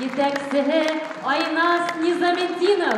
Yetakçisi Aynaz Nizametdinov.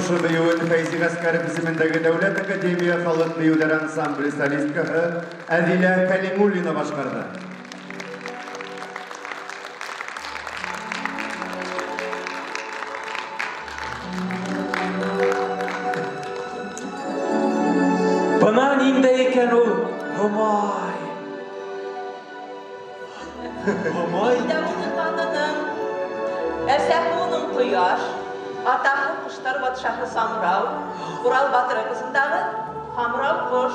Ошо быйыл Фәйзи Гаскаров исемендәге Дәүләт Академия халык быйылдар ансамбле солисткаһы Әдилә Кәлимуллина башкарды. Bana ninde eken ol? Homay. Homay. Әсәхуның Құяш, атақты құштар батшақы Самырау, Урал Батыр эпосындағы Хамырау құш.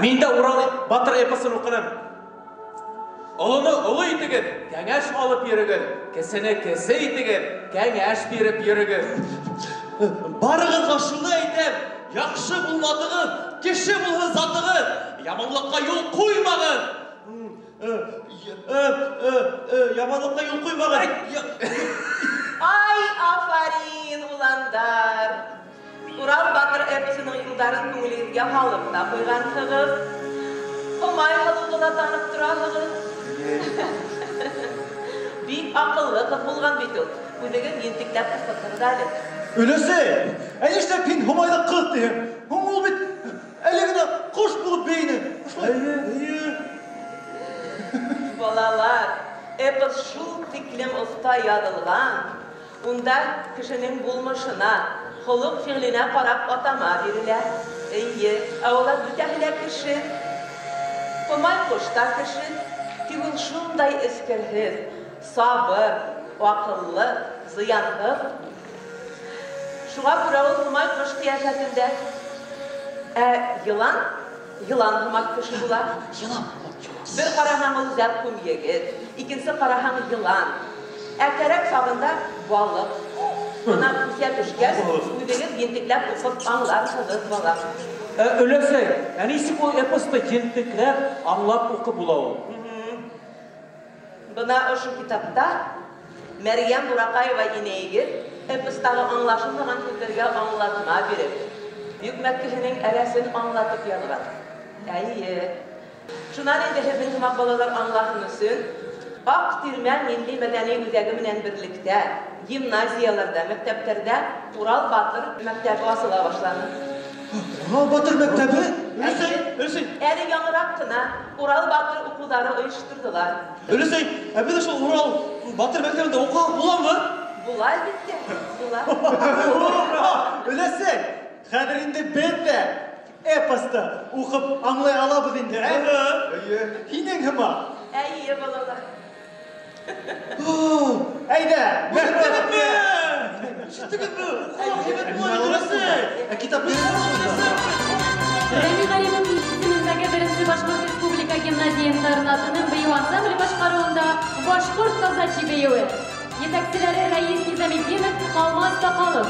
Мен де Урал Батыр эпосын оқырым. Ұлыны ұлы етігін, кәңәш алып ерігін, кесені кесе етігін, кәңәш беріп ерігін. Барығызға шуны әйтем, яқшы бұлмадығын, кеші бұлғы затығын, яманлыққа yol қоймағын. Яманлыққа yol қоймағын. Ay afarin ulanдар. Урал Батыр эпосының yıldарын көңіліңізге халықта қойған қығыз. Omay halığına tanıp durağınız. Büyük akıllı kız bulgan bitil. Kuyduğun yentikler kısıtırdadı. Öylese, enişte pin homayda kız diyem. Homol bit, elegine kuş bulup beyni. Balalar, epos şul tiklim usta yadılgan. Unda kişinin bulmuşuna, huluk fiiline karab atama veriler. Ağlar bütəhle kişi. Homay kuşta kişi, tügün şunday eskerhiz, sabır, akıllı, ziyanhız. Şuğa buravul homay kuş kıyafetinde. Yılan homay kuşu bular. Yılan. Bir karahanı zat kum yegit, ikincisi karahanı yılan. Erterek sabında balık. Ona kusya düşkez, uyduğunuz yentikler ufuk anlar kızız balık. Öylese, yani isi bu eposta yentikler anlap oku bulavul. Buna o şu kitapta Meryem Burakayeva ineği epostağı anlaşılmayan türlerge anlatma verir. Büyük Mekkesi'nin eresini anlatıp yanılar. Şundan indi hepin tümak balalar anlatmışsın. Ak Türmen Milli Medeni Üzegiminen birlikte gimnaziyalarda, mekteplerde Ural Batır mektebi asıla başlanır. Ural Batır mektebi? Öylese. Eri yanıraktına Ural Batır okulları uyuşturdular. Öylese, bir de şu Ural Batır mektebinde oku bulan mı? Bulay bitti. Bulay. Öylese, kaderinde ben de eposta okup anlay alabız indi. Hinen hıma. İyi balalar. Eyde, mektep mi? Çıktık bu. Evet bu öylese. Kitap verir misin? Remi Galim'in isimindeki birinci Başkurt Respublika Gimnaziya internatının bıyığı ansambli başkarığında Başkurt Kazaçı bıyığı. Yetekçileri Reis Nizametdinov, Almaz Bakalov.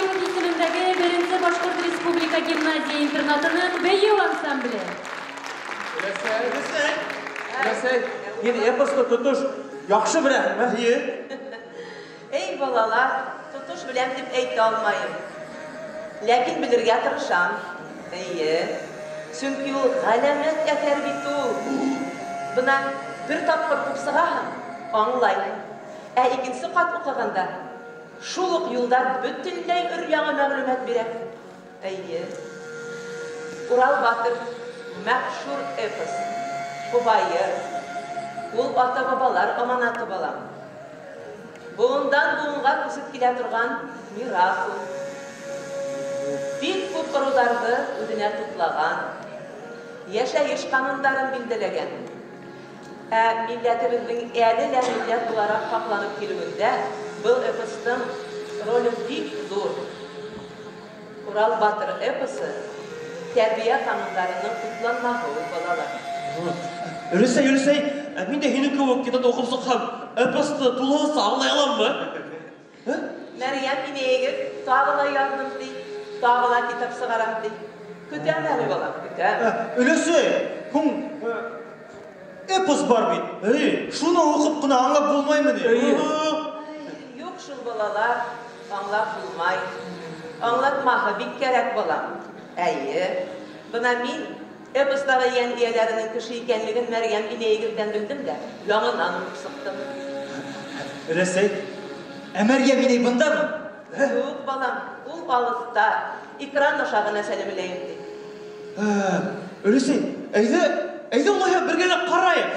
Каримов исемендәге Беренче Башкорт Республика гимназия интернатының бейеу ансамбле. Өләсәй, ен эпосты тотуш яхшы беләһеңме? Эй балалар, тотуш беләм дип әйтә алмайым. Ләкин белергә тырышам. Чөнки ул галәмәт әсәр бит ул. Бына бер тапкыр уксыгаһың, аңлайһың. Икенче кат укыганда шул ук юлдар бөтенләй өр-яңа мәгълүмат бирә. Урал Батыр мәхшур эпос. Кубайыр. Ул ата-бабалар аманаты балам. Буындан буынга күсеп килә торган мирас ул. Бик күп кыруларны үзенә туплаган. Яшәеш кануннарын билдәләгән. Милләтебезнең әле милләт буларак сакланып килүендә был эпостың роле бик зур. Урал Батыр эпосы тәрбия кануннарының тупланмагы балалар. Өләсәй, мин дә һинең кебек китап укып сыксам, эпосты тулысы аңлай аламмы? Мәрьям инәйгә тагыла яздым ди, тагыла китап сыгарам ди. Көтәм әле балам, көтәм. Өләсәй, һуң эпос бар бит. Шуны укып кына аңлап булмаймы ди? Юк шул балалар, аңлап булмай. Аңлатмагы бик кирәк балам. Бына мин эпостагы яндияләренең кеше икәнлеген Мәрьям инәйгәдән белдем дә, яңадан сыктым. Өләсәй, Мәрьям инәй бындамы? Юк балам, ул алыста, экран ашагына сәлемләйем ди. Өләсәй, әйдә улайһа бергәләп карайык.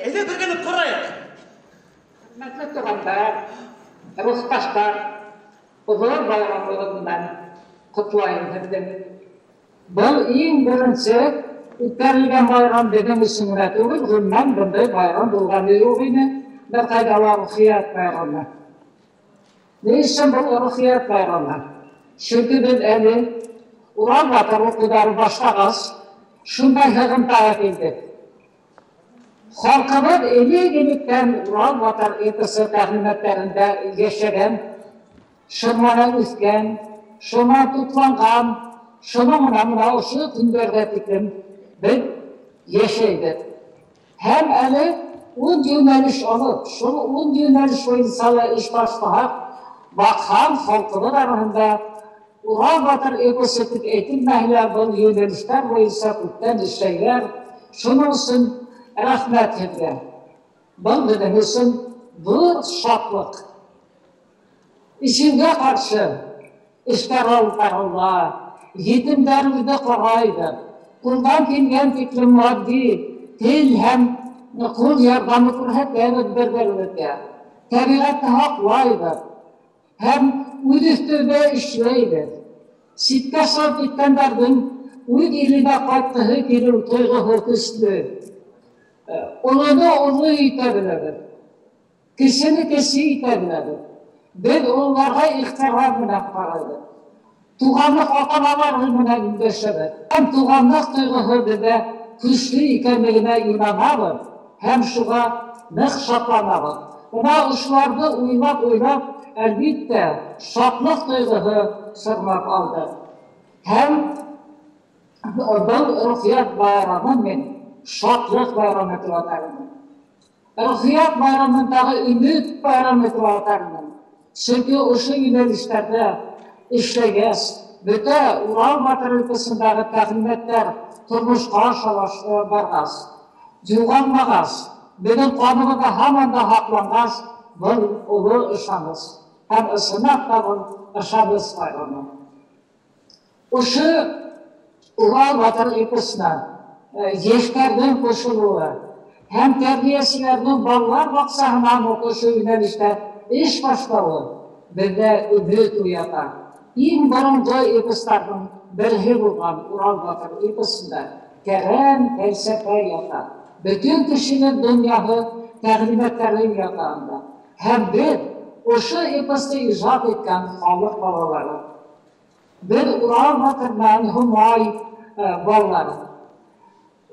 Әйдә бергәләп карайык. Hürmetli tuğanlar, Rusbaşlar, Uzun bayramlarından kutlayın dedim. Bu en birinci üterilgen bayram dedim isimine tuğul, bundan bunday bayram bulganı yok yine. Bir kaydalar ruhiyat bayramı. Ne için bu ruhiyat bayramı? Çünkü biz eli Ural Batır okudarı başlağız, şundan hığıntıya geldik. Halkımız eli gelipten Ural Batır eposu tahminatlarında yaşayan, şunlara üstken, şuna tutlangan, şuna oşu günlerde fikrim biz yaşaydık. Hem eli 10 yöneliş olup, şunu 10 yöneliş boyunca iş başlayıp, bakan halkımız arasında Ural Batır eposu eğitilmekler bu yönelişler boyunca kutlan işleyler, şunun için rahmet edilir. Bu benim için bu şartlık. İçinde karşı İşlerallah, yetimlerimizi koruydu. Kuldan gelgen fikrim maddi, değil hem kul yardımı kurhat devlet berberlikte. Tabiatte haklaydı. Hem üstünde işleydi. Sitte sarf etkenlerden uydu iline kattığı girir toyğu hüküslü. Onu itebilir. Kişi itebilir. Biz onlara ihtiramına karardı. Tuğanlık atamalarına indeşedir. Hem tuğanlık duygusu da güçlü ikenliğine inanalım. Hem şuna şatlanalım. Buna uşlarda oynap elbette şatlık duygusu sırmak aldı. Hem bu ruhiyat bayramının şatlık bayramı kılatarının. Ruhiyat bayramındağı ümit bayramı kılatarının. Çünkü uşu yönelişlerde işleyiz. Bütün Ural Batır ülkesindeki tahminetler turmuşqa barğaz. Yuğanmağaz. Benim kanımda hemen de haklanğaz. Bu ulu işamız. Hem ısınak da bu işamız bayramı. Uşu Ural Batır ülkesine yeşkerden koşuluğu hem terbiyesilerinin ballar baksağından okuşu yönelişte iş başlağı bir de ümit uyatar. En barıncı eposlardan birisi olan Ural Batır eposunda keren felsefe yatar. Bütün kişinin dünyası tahminatların yatağında. Hem bir oşu eposu icat etken halk balaları. Bir Ural Batır'dan hümay balları.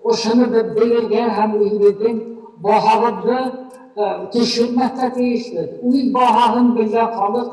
Oşunu belirgen hem üyledin bahalıdı düşünmekte değişti. Uy bahağın bilge kalıp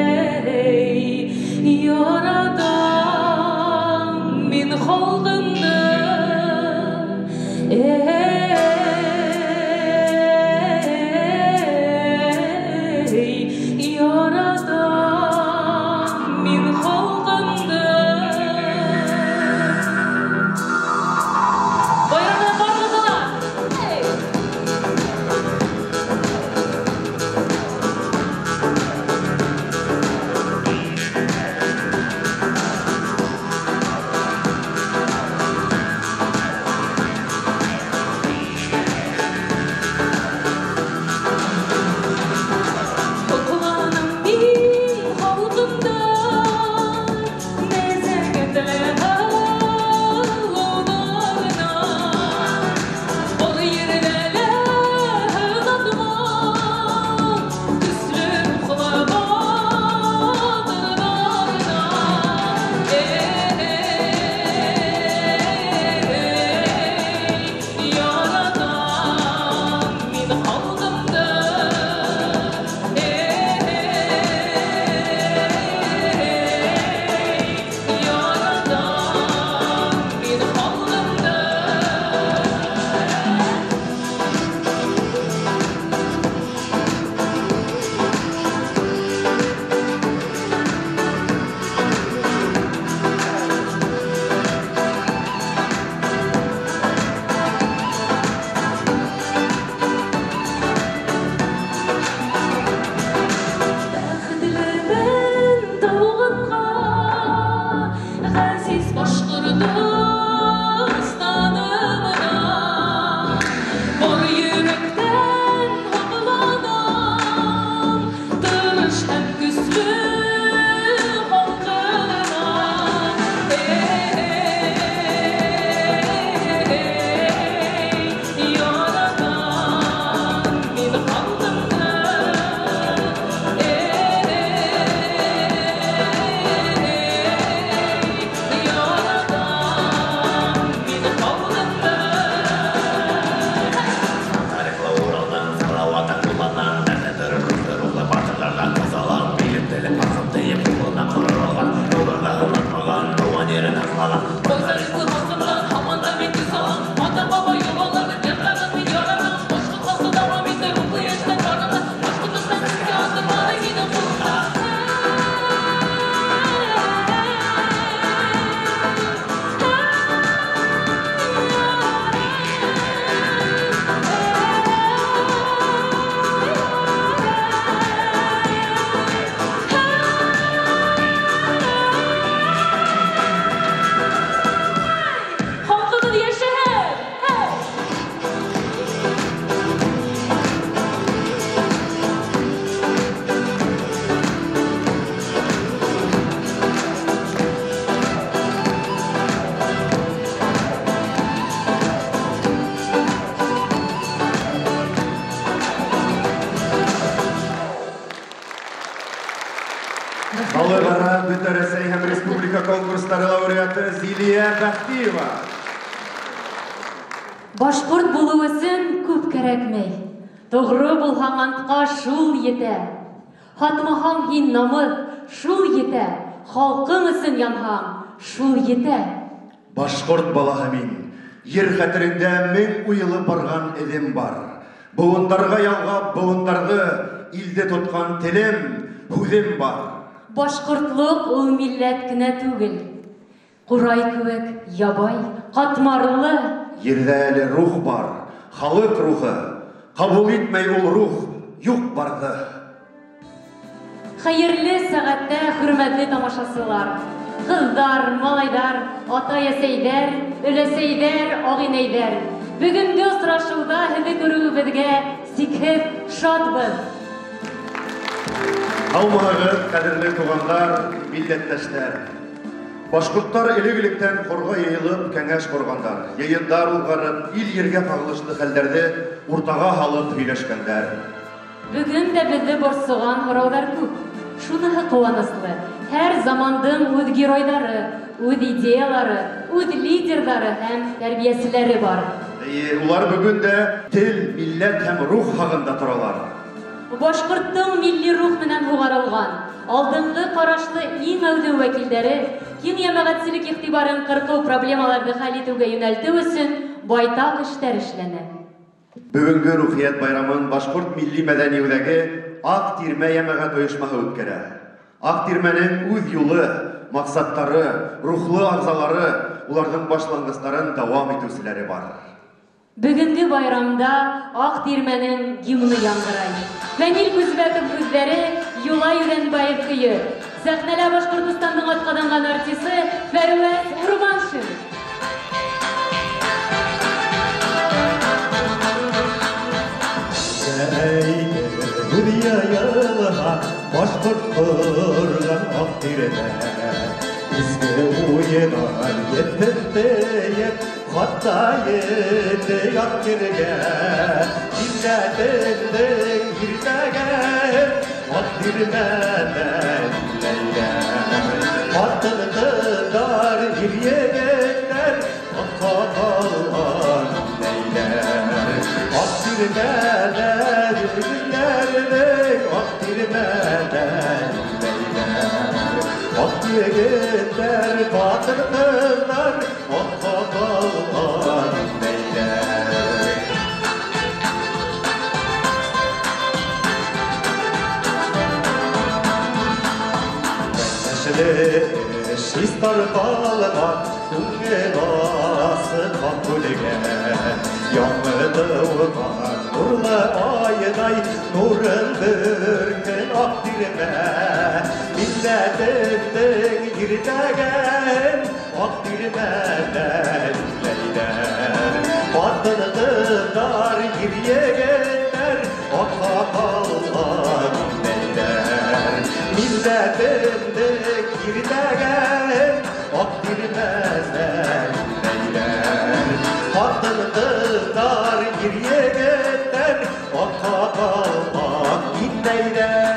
Республика конкурстары лауреаты Зилия Бахтиева. Башкорт булу өсөн күп кәрәкмәй. Тоғры булһаң антка шул етә. Хатмаһаң һин намыҫ, шул етә. Халҡың өсөн янһаң, шул етә. Башкорт балаһы мин, ер хәтерендә мең уйылы барган эҙем бар. Быуындарға ялғап, быуындарҙы илде тотҡан телем, һүҙем бар. Башҡортлыҡ ул милләт кенә түгел. Ҡурай кеүек ябай, ҡатмарлы. Ерҙә әле рух бар, халыҡ рухы. Ҡабул итмәй ул рух, юҡ барҙы. Хәйерле сәғәттә хөрмәтле тамашасылар. Ҡыҙҙар, малайҙар, ата-әсәйҙәр, өләсәйҙәр, ағинәйҙәр. Бөгөнгө осрашыуҙа һеҙҙе күреүебеҙгә сикһеҙ шатбыҙ. Һаумыһығыҙ, ҡәҙерле туғандар, милләттәштәр. Башҡорттар элек-электән ҡорға йыйылып, кәңәш ҡорғандар. Йыйындар улғарып, ил-ергә ҡағылышлы хәлдәрҙе уртаға һалып һөйләшкәндәр. Бөгөн дә беҙҙе борсоған һорауҙар күп. Шуныһы ҡыуаныслы. Һәр замандың үҙ геройҙары, үҙ идеялары, үҙ лидерҙары һәм тәрбиәселәре бар. Улар бөгөн дә тел, милләт һәм рух һағында торалар. Башҡорттың милли рух менән һуғарылған, алдынғы ҡарашлы иң әүҙеү вәкилдәре киң йәмәғәтселек иғтибарын ҡырҡыу проблемаларҙы хәл итеүгә йүнәлтеү өсөн байтаҡ эштәр эшләне. Бөгөнгө Рухият байрамын Башҡорт милли мәҙәни үҙәге Аҡ Тирмә йәмәғәт ойошмаһы үткәрә. Аҡ Тирмәнең үҙ юлы, маҡсаттары, рухлы ағзалары, уларҙың башланғыстарын дауам итеүселәре бар. Бөгөнгө байрамда Аҡ Тирмәнең гимны яңғырай. Фәнил Күзбәков һүҙҙәре, Юлай Үҙәнбаев көйө. Сәхнәлә Башҡортостандың атҡаҙанған артисы Фәрүәз Урманшин. Үҙ яйылһа, башҡорт ҡорған Аҡ Тирмә. Изге уйынан еттентейеп, хатта етте Аҡ Тирмәгә. Милләтемдең иртәгәһен Аҡ Тирмәнән ләйләр. Ҡатын-ҡыҙҙар, ир-егеттәр, аҡҡа ҡалған ләйләр. Аҡ Тирмәнән егеттәрҙең, Аҡ Тирмәнән ләйләр. Аҡ егеттәр, ҡатын-ҡыҙҙар, аҡҡа ҡалған ләйләр. Шистар ҡалған күңел асыҡҡан күлгә. Яңы тыуған нурлы айҙай нурын бөркөн Аҡ Тирмә. Милләтемдең иртәгәһен Аҡ Тирмәнән ләйләр. Ҡатын-ҡыҙҙар, ир-егеттәр, аҡҡа ҡалған ләйләр. Милләтемдең иртәгәһен Аҡ Тирмәнән ләйләр. Ҡатын-ҡыҙҙар, ир-егеттәр, аҡҡа ҡалған ләйләр.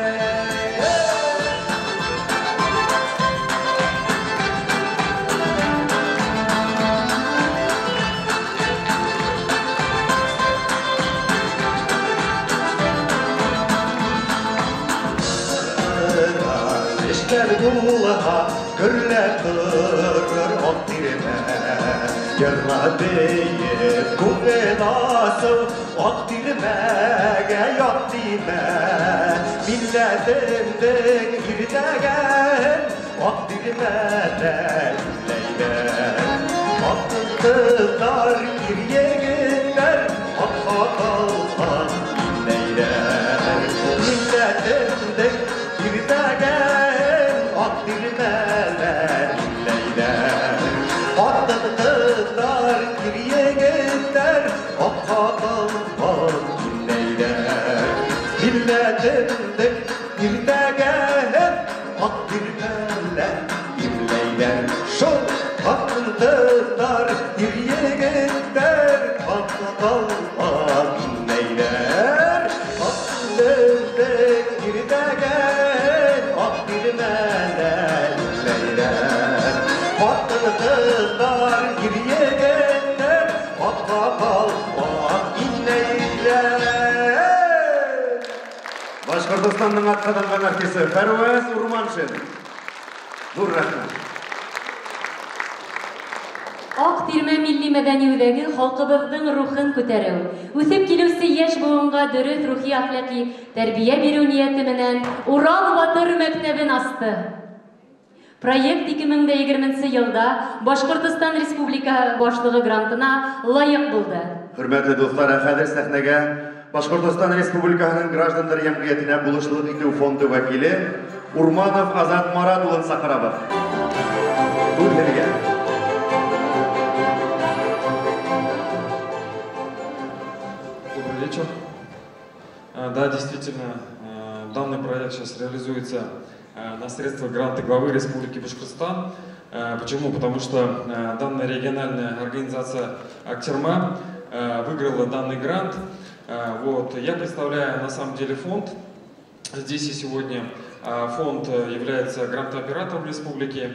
Булһа, гөрләп торор Аҡ Тирмә. Йырлап бейеп, күңел асыу Аҡ Тирмәгә ят тимә. Милләтемдең иртәгәһен Аҡ Тирмәнән ләйләр. Ҡатын-ҡыҙҙар, ир-егеттәр, аҡҡа ҡалған ләйләр. Милләтемдең иртәгәһен Аҡ Тирмәнән ләйләр. Ҡатын-ҡыҙҙар, ир-егеттәр, аҡҡа ҡалған ләйләр. Милләтемдең иртәгәһен Аҡ Тирмәнән ләйләр. Шул ҡатын-ҡыҙҙар, ир-егеттәр, аҡҡа ҡалған ләйләр. Ҡатын-ҡыҙҙың иртәгәһен Аҡ Тирмәнән ләйләр. Батыр қыздар кирегенде, атқа қал, ат иннейлер. Башқұртстанның атқаданған артисі Фәруаз Урманшин. Зур рахмет. Ак тирмә милли мәдәни үзәге халкыбызның рухын күтәрү, үсеп килүсе яшь буынга дөрес рухи әхлакый тәрбия бирү нияте менән Урал Батыр мәктәбен ачты. Проект 2020 елда Башкортстан Республика башлыгы грантына лайык булды. Хөрмәтле дуслар, хәзер сәхнәгә Башкортстан Республикасының гражданнар җәмгыятенә булышлык итү фонды вәкиле Урманов Азат Марат улын сакырабыз. Бүлдергә. Добрый вечер. Да, действительно, данный проект сейчас реализуется на средства гранта главы Республики Башкортостан. Почему? Потому что данная региональная организация Актерма выиграла данный грант. Вот. Я представляю на самом деле фонд здесь и сегодня. Фонд является грантооператором республики,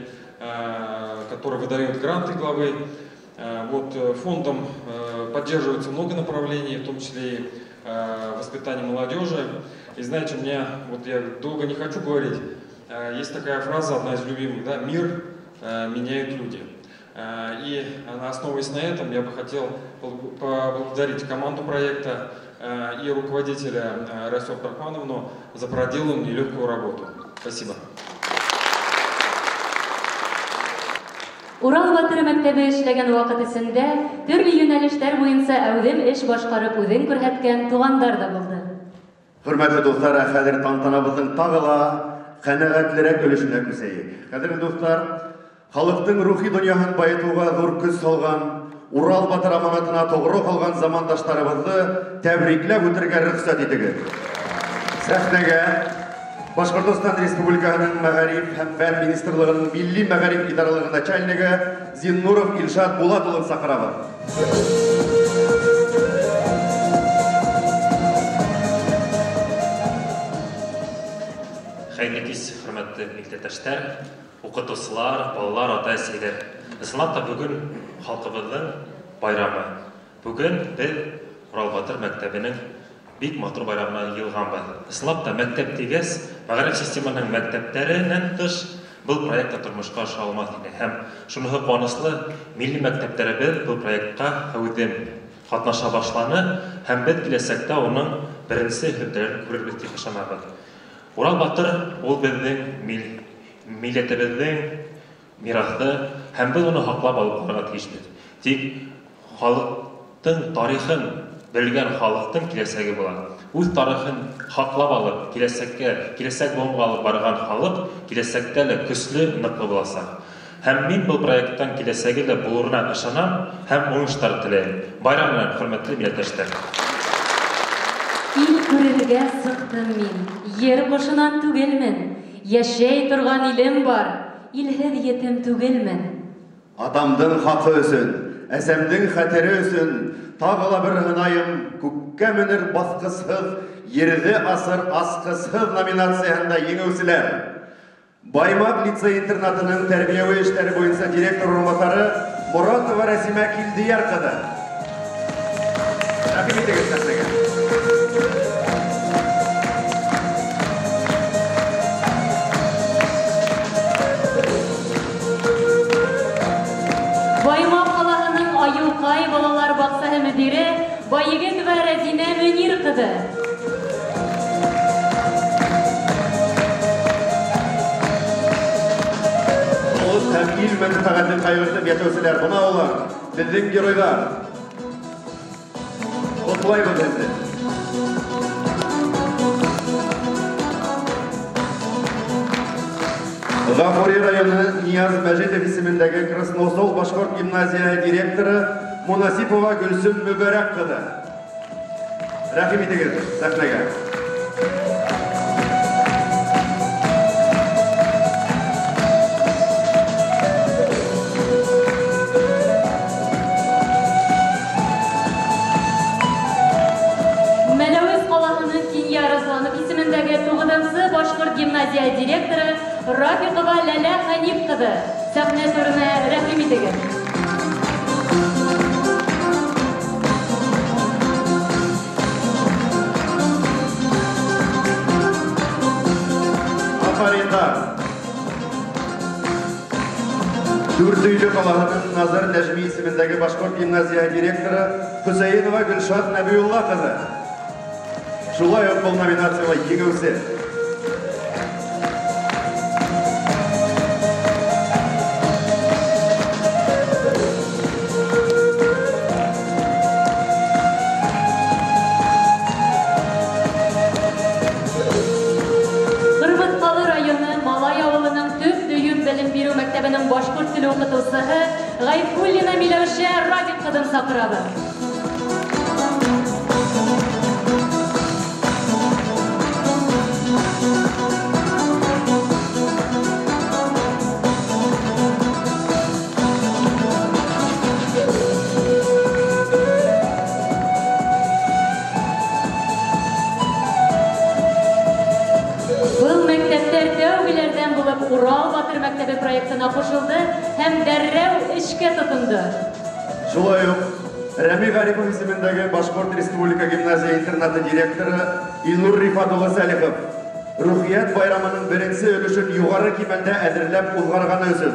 который выдает гранты главы. Вот, фондом поддерживается много направлений, в том числе и воспитание молодежи. И знаете, у меня, вот я долго не хочу говорить, есть такая фраза, одна из любимых, да, «Мир меняют люди». И основываясь на этом, я бы хотел поблагодарить команду проекта и руководителя Расул Абдрахмановну за проделанную нелегкую работу. Спасибо. Урал Батыр мәктәбе эшләгән вакыт исендә төрле юнәлештәр буенча әүдем эш башкарып үзен күрһәткән тугандар да булды. Хөрмәтле дуслар, хәзер тантанабызның тагы ла канәгатьлерәк өлешенә күсәйек. Кадерле дуслар, халыктың рухи дөньяһын байытуга зур көч салган, Урал Батыр аманатына тогры калган замандашларыбызны тәбрикләп үтәргә рөхсәт итегез. Сәхнәгә Башкортстан Республикасының Мәгариф һәм фән министрлыгының милли мәгариф идаралыгы начальнигы Зиннуров Илшат Булат улын сакырабыз. Хәйрле кич, хөрмәтле милләттәшләр, укытучылар, балалар, ата-әсәләр. Исламда бүген халкыбызның байрамы. Бүген без Урал Батыр мәктәбенең бик матур байрамына йылганбыз. Исламда мәктәп дигәс, мәгариф системаның мәктәпләреннән тыш бұл проектта тормышка аша алмас иде. Һәм шуныһы куанычлы, милли мәктәпләребез бұл проектка әүдем катнаша башланы һәм без киләсәктә уның беренче һөнәрен күрербез дип ышанабыз. Урал Батыр ул безнең милләтебезнең мирасы һәм без уны һаклап алып барырга тиешбез. Тик халыктың тарихын белгән халыктың киләсәге була. Үз тарихын һаклап алып, киләсәк буынга алып барган халык киләсәктә дә көчле, ныклы булачак. Һәм мин бұл проекттан киләсәге дә булырына ышанам һәм уңышлар теләйм. Байрам белән, хөрмәтле милләттәшләр. Ил күрергә сыктым мин, ер башынан түгелмен, яшәй торган илем бар, илһеҙ етем түгелмен. Атамдың хакы өсөн, әсәмдең хәтере өсөн, тагы ла бер һынайым, күккә менер баскысһыҙ, ерҙе асыр асҡысһыҙ номинацияһында еңеүселәр. Баймак лицей-интернатының тәрбиәүи эштәре буйынса директор урынбасары Моратова Рәсимә Килдияр ҡыҙы. Рәхим итегеҙ сәхнәгә. Баймак ҡалаһының Аюҡай балалар баҡсаһы мөдире Байегетова Рәзинә Мөнир ҡыҙы. Һәм ил мәнфәғәтен ҡайғыртып йәшәүселәр, бына улар, беҙҙең геройҙар. Ҡотлайбыҙ һеҙҙе. Ғафури районы Нияз Мәжитов исемендәге Красноусол башҡорт гимназияһы директоры Мунасипова Гөлсөм Мөбәрәк ҡыҙы. Рәхим итегеҙ сәхнәгә. Башҡорт гимназия директоры Рафиҡова Ләлә Хәниф ҡыҙы. Сәхнә түренә рәхим итегез. Афариндар. Дүртөйлü қалаһының Назар Нәжми исемендәге Башқұрт гимназия директоры Хөсәйенова Гөлшат Нәбиулла кызы. Шулай ук бұл номинацияға еңеүсе. Башқұрт тілі оқытушысы Ғайфуллина Миләүшә Радик қыдын сақырабы. Урал Батыр мәктәбе проектына қошылды һәм дәррәү эшкә тотынды. Шулай ук Рәми Гарипов исемендәге Башқұрт Республика гимназия интернаты директоры Илнур Рифатулы Сәлихов Рухият байрамының беренче өлешен югары кимәлдә әзерләп узгарганы өчен.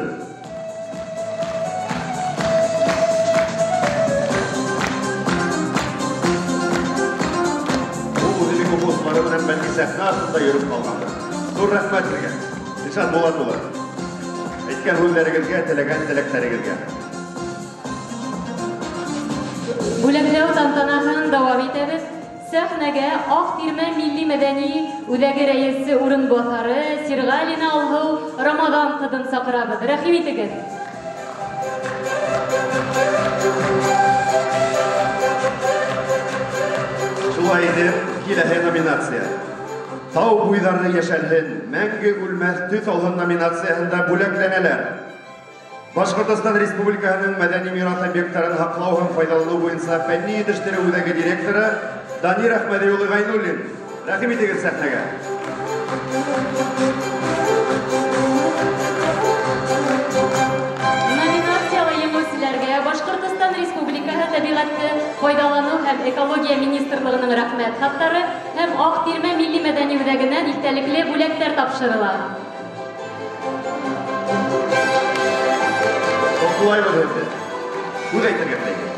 Бу үзенең укучылары белән бәлки сәхнә артында йөреп калгандыр. Зур рәхмәт сезгә. Нишан Булат улы. Әйткән һүзләрегезгә, теләгән теләкләрегезгә. Бүләкләү тантанаһын дәвам итәбез. Сәхнәгә Ак Тирмә милли мәдәни үҙәге рәисе урынбаҫары Сирғалина Алһыу Рамадан ҡыҙын саҡырабыҙ. Рәхим итегеҙ. Шулай итеп, киләһе номинация. Тау буйҙарҙы йәшәлһен, мәңге үлмәҫ төҫ алһын номинацияһында бүләкләнәләр. Башҡортостан Республикаһының мәҙәни мираҫ объекттарын һаҡлау һәм файҙаланыу буйынса фәнни етештереү үҙәге директоры Данир Әхмәҙи улы Ғайнуллин. Рәхим итегеҙ сәхнәгә. Номинациялы еңеүселәргә Башҡортостан Республикаһы Тәбиғәтте файҙаланыу һәм экология министрлығының рәхмәт хаттары һәм Ак Тирмә милли мәҙәни үҙәгенән иҫтәлекле бүләктәр тапшырыла. Тоҡлайбыҙ һеҙҙе. Һүҙ әйтергә теләйбеҙ.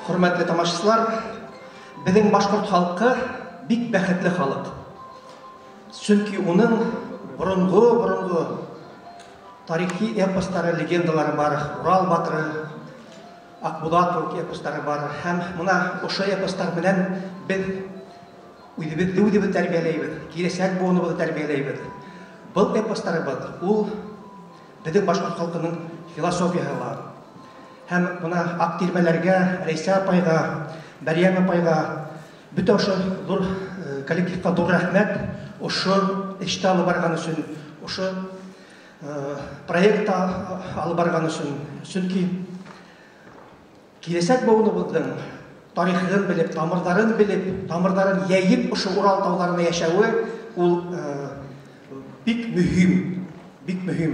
Хөрмәтле тамашасылар, беҙҙең башҡорт халҡы бик бәхетле халыҡ. Сөнки уның боронғо тарихи эпостары, легендалары бар. Урал батыры, Акбулат эпостары бар. Һәм мына ошо эпостар менән беҙ үҙебеҙҙе тәрбиәләйбеҙ, киләсәк буыныбыҙҙы тәрбиәләйбеҙ. Был эпостарыбыҙ, ул беҙҙең башҡорт халҡының философияһы ла. Һәм мына Ак Тирмәләргә, Рәйсә апайға, Мәрйәм апайға, бөтә ошо ҙур коллективҡа ҙур рәхмәт, ошо эште алып барған өсөн, ошо проектта алып барған өсөн. Сөнки киләсәк быуыныбыҙҙың тарихын белеп, тамырҙарын йәйеп ошо Урал тауҙарына йәшәүе, ул бик мөһим.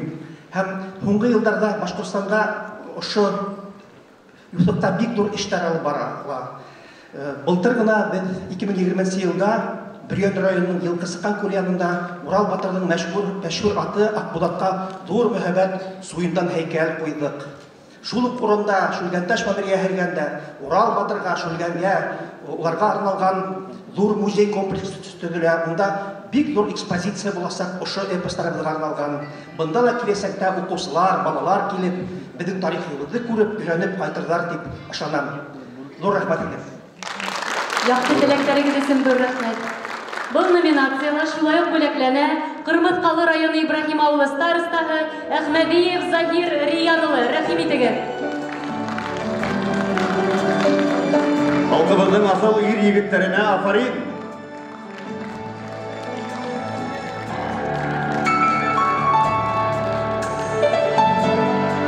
Һәм һуңғы йылдарҙа Башҡортостанға ошо юҫыҡта бик ҙур эштәр алып бара. Былтыр ғына беҙ 2020 йылда Бөрйән районының Йылҡысыҡан күлйәнендә Урал батырының мәшһүр аты Акбулатҡа ҙур мөһабәт суйындан һәйкәл ҡуйҙыҡ. Шул уҡ урында Шүлгәнташ мәмерйә һәргәндә Урал батырға, Шүлгәнгә, уларға арналған ҙур музей комплекс төҙөлә. Унда бик ҙур экспозиция буласаҡ ошо эпостарыбыҙға арналған. Бында ла киләсәктә уҡыусылар, балалар килеп, беҙҙең тарихыбыҙҙы күреп, өйрәнеп ҡайтырҙар дип ышанам. Ҙур рәхмәт итәм. Яҡшы теләктәрегеҙ өсөн ҙур рәхмәт. Был номинацияла шулай уҡ бүләкләнә Ҡырмыҫҡалы районы Ибраһим ауылы старостаһы Әхмәдиев Заһир Риян улы. Рәхим итегеҙ. Халҡыбыҙҙың аҫыл ир егеттәренә афарин.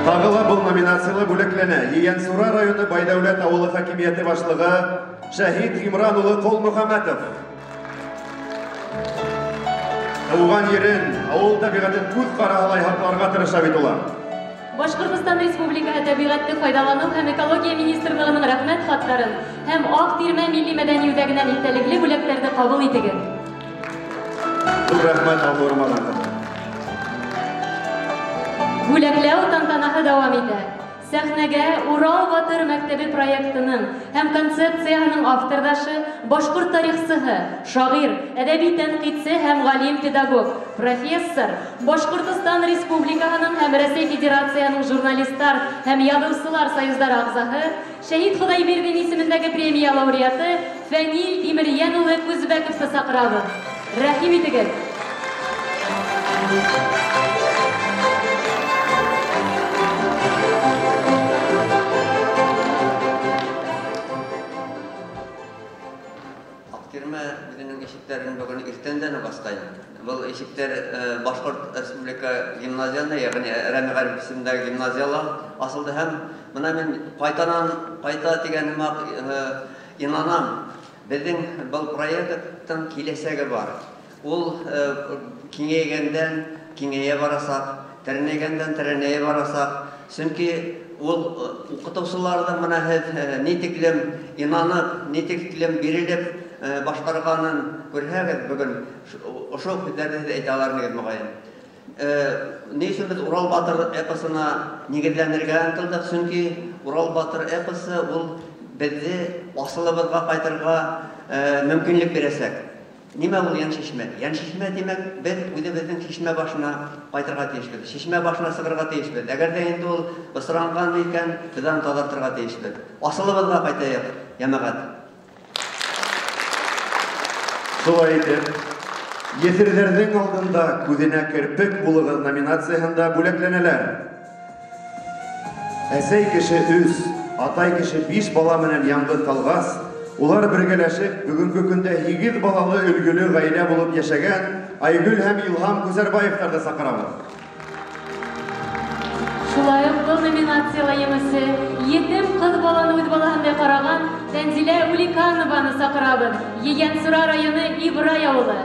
Тағы ла был номинацияла бүләкләнә Йәнсура районы Байдәүләт ауылы хакимиәте башлығы Шәһид Ғимран улы Ҡолмөхәмәтов. Тауған ерін, ауыл табиғатын күз қаралай хакларға тырыша бит олар. Башкортстан Республика табигатьне файдалану һәм экология министрлыгының рәхмәт хатларын һәм Ак Тирмә милли мәдәни үзәгеннән истәлекле бүләкләрне кабул итегез. Зур рәхмәт Аллурман. Бүләкләү тантанаһы дәвам итә. Сәхнәгә Урал Батыр мәктәбе проектының һәм концепцияның автордашы, башкорт тарихчысы, шагыйрь, әдәби тәнкыйтьче һәм галим педагог, профессор, Башкортстан Республикаһының һәм Россия Федерацияның журналистлар һәм язучылар союзлары агзасы, Шәһид Худайбердин исемендәге премия лауреаты Фәнил Тимерьян улы Күзбәковты сакырабыз. Рәхим итегез. Bizning eşiklerin bugün irtenden başlayın. Bu eşikler Bashkort Respublika gimnaziyasında, yani Rami Garip isimdagi gimnaziyalar asıldı hem buna men qayta deganime inanam. Bizning bu proyektning kelesegi var. Ul kengaygandan kengaya barasak, ternegenden terneye barasak, çünkü ul o'qituvchilarning mana netiklem inanıp, netiklem berilip başqarğanın görһәгез bugün ошо күндәрдә әйтәләрне гәмәгән. Нече без Урал Батыр эпосына нигезләнергә ынтылдык, чөнки Урал Батыр эпосы ул безне асылыбызга кайтырга мөмкинлек бирәсәк. Нимә ул Яншишмә? Яншишмә димәк, без үзебезнең Шишмә башына кайтырга тиешбез. Шишмә башына сыгырга тиешбез. Әгәр дә инде ул бысранган икән, без аны тазартырга тиешбез. Асылыбызга кайтайык, җәмәгать. Шулай итеп, ефирләрнең алдында күзенә керпек булыгыз номинацияһында бүләкләнәләр. Әсәй кеше үз, атай кеше 5 бала менән яңгы калгас, улар бергәләшеп бүгенге көндә 8 балалы өлгөле гаилә булып яшәгән Айгөл һәм Илһам Күзәрбаевтарны сакырабыз. Шулай ук бұл номинациялы емесі етім қыз баланы үз баласындай қараған Тәнзилә Уликанованы сақырабыз. Егенсура районы Ибрай ауылы.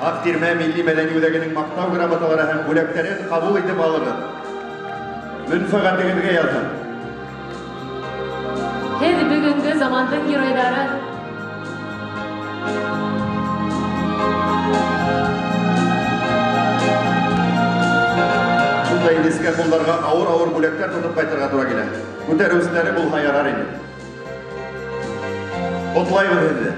Ак Тирмә милли мәдәни үзәгенең мактау грамоталары һәм бүләкләрен кабул итеп алыгыз. Мөнфәгатегезгә язın. Һез бүгенге замандың геройдары. Шундай дискә кулларга авыр бүләкләр тотып кайтырга туры килә. Күтәрүчеләре булһа ярар иде. Котлайбыз инде.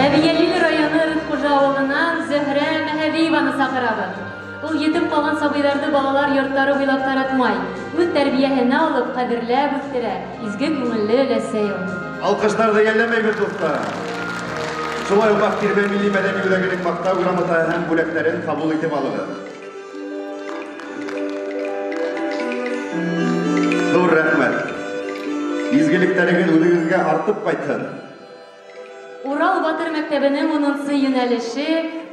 Әбиялил районы Рыскужа авылынан Зөһрә Мәһәбиеваны сакырабыз. Ул етим калган сабыйларны балалар йортлары буйлап таратмай, үз тәрбияһенә алып кадерләп үстерә. Изге күңелле өләсәй ул. Алкышларны йәлләмәйбез дуслар. Шулай ук Ак Тирмә милли мәдәни үзәгенең мактау грамоталары һәм бүләкләрен кабул итеп алыгыз. Зур рәхмәт. Изгелекләрегез үзегезгә артып кайтсын. Урал Батыр мәктәбенең 10-нчы юнәлеше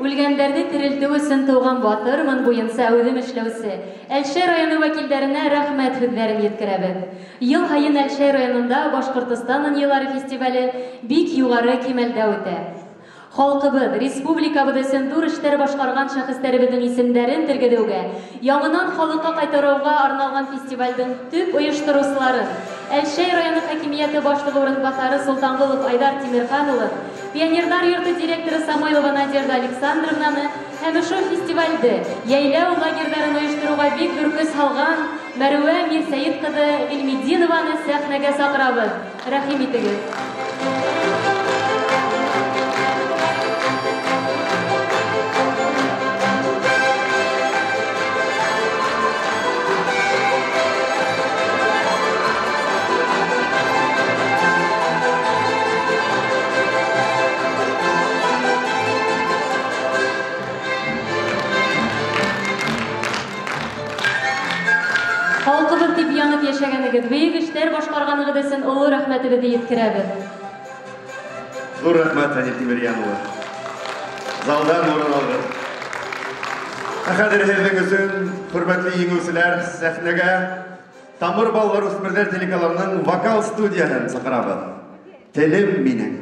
үлгәннәрне терелтү өчен туган батырмын буенча үзем эшләүсе. Әлшәй районы вәкилләренә рәхмәт сүзләрен yetkерәбез. Ел һайын Әлшәй районында Башкортстан еллары фестивале бик югары кимәлдә үтә. Халкыбыз, республикабыз өчен зур эшләр башкарган шәхесләребезнең исемнәрен тергедәүгә, яңадан халыкка кайтаруга арналган фестивальдың төп оештыручылары Әлшәй районы хакимияте башлыгы урынбасары Султангулов Айдар Тимирхан улы, Пионерлар йорты директоры Самойлова Надежда Александровнаны һәм ошо фестивальде яйлау лагерьларын оештыруга бик зур көч салган Мәрүә Мирсәет кызы Гыйльмидинованы сәхнәгә сакырабыз. Рәхим итегез. Халкыбыз дип янып яшәгәнегез, бөек эшләр башкарганыгыз өчен олы рәхмәтебезне yetkерәбез. Зур рәхмәт, Фәнил Тимерьян улы. Залдан урын алды. Хәзер һезнең өчен, хөрмәтле җиңүчеләр, сәхнәгә Тамыр балалар үсмерләр телеканалының вокал студияһын сакырабыз. Телем минең.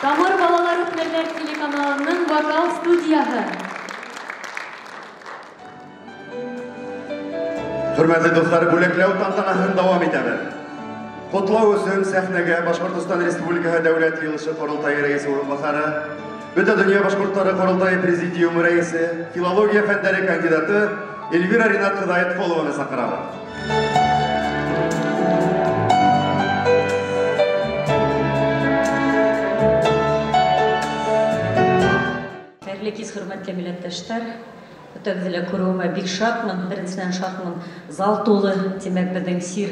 Тамыр балалар үсмерләр телеканалының вокал студияһы. Хөрмәтле дуслар, бүләкләү тантанаһын дәвам итәбез. Котлау өсөн сәхнәгә Башкортстан Республикаһы Дәүләт Йыелышы Корылтайы рәисе урынбасары, Бөтендөнья башкортлары Корылтайы президиумы рәисе, филология фәннәре кандидаты Эльвира Ринат Хыдаятқолованы сакырабыз. Хәйрле хөрмәтле милләттәшләр, үтәгезле күрүемә бик шатмын, беренчедән шатмын, зал тулы, димәк безнең сир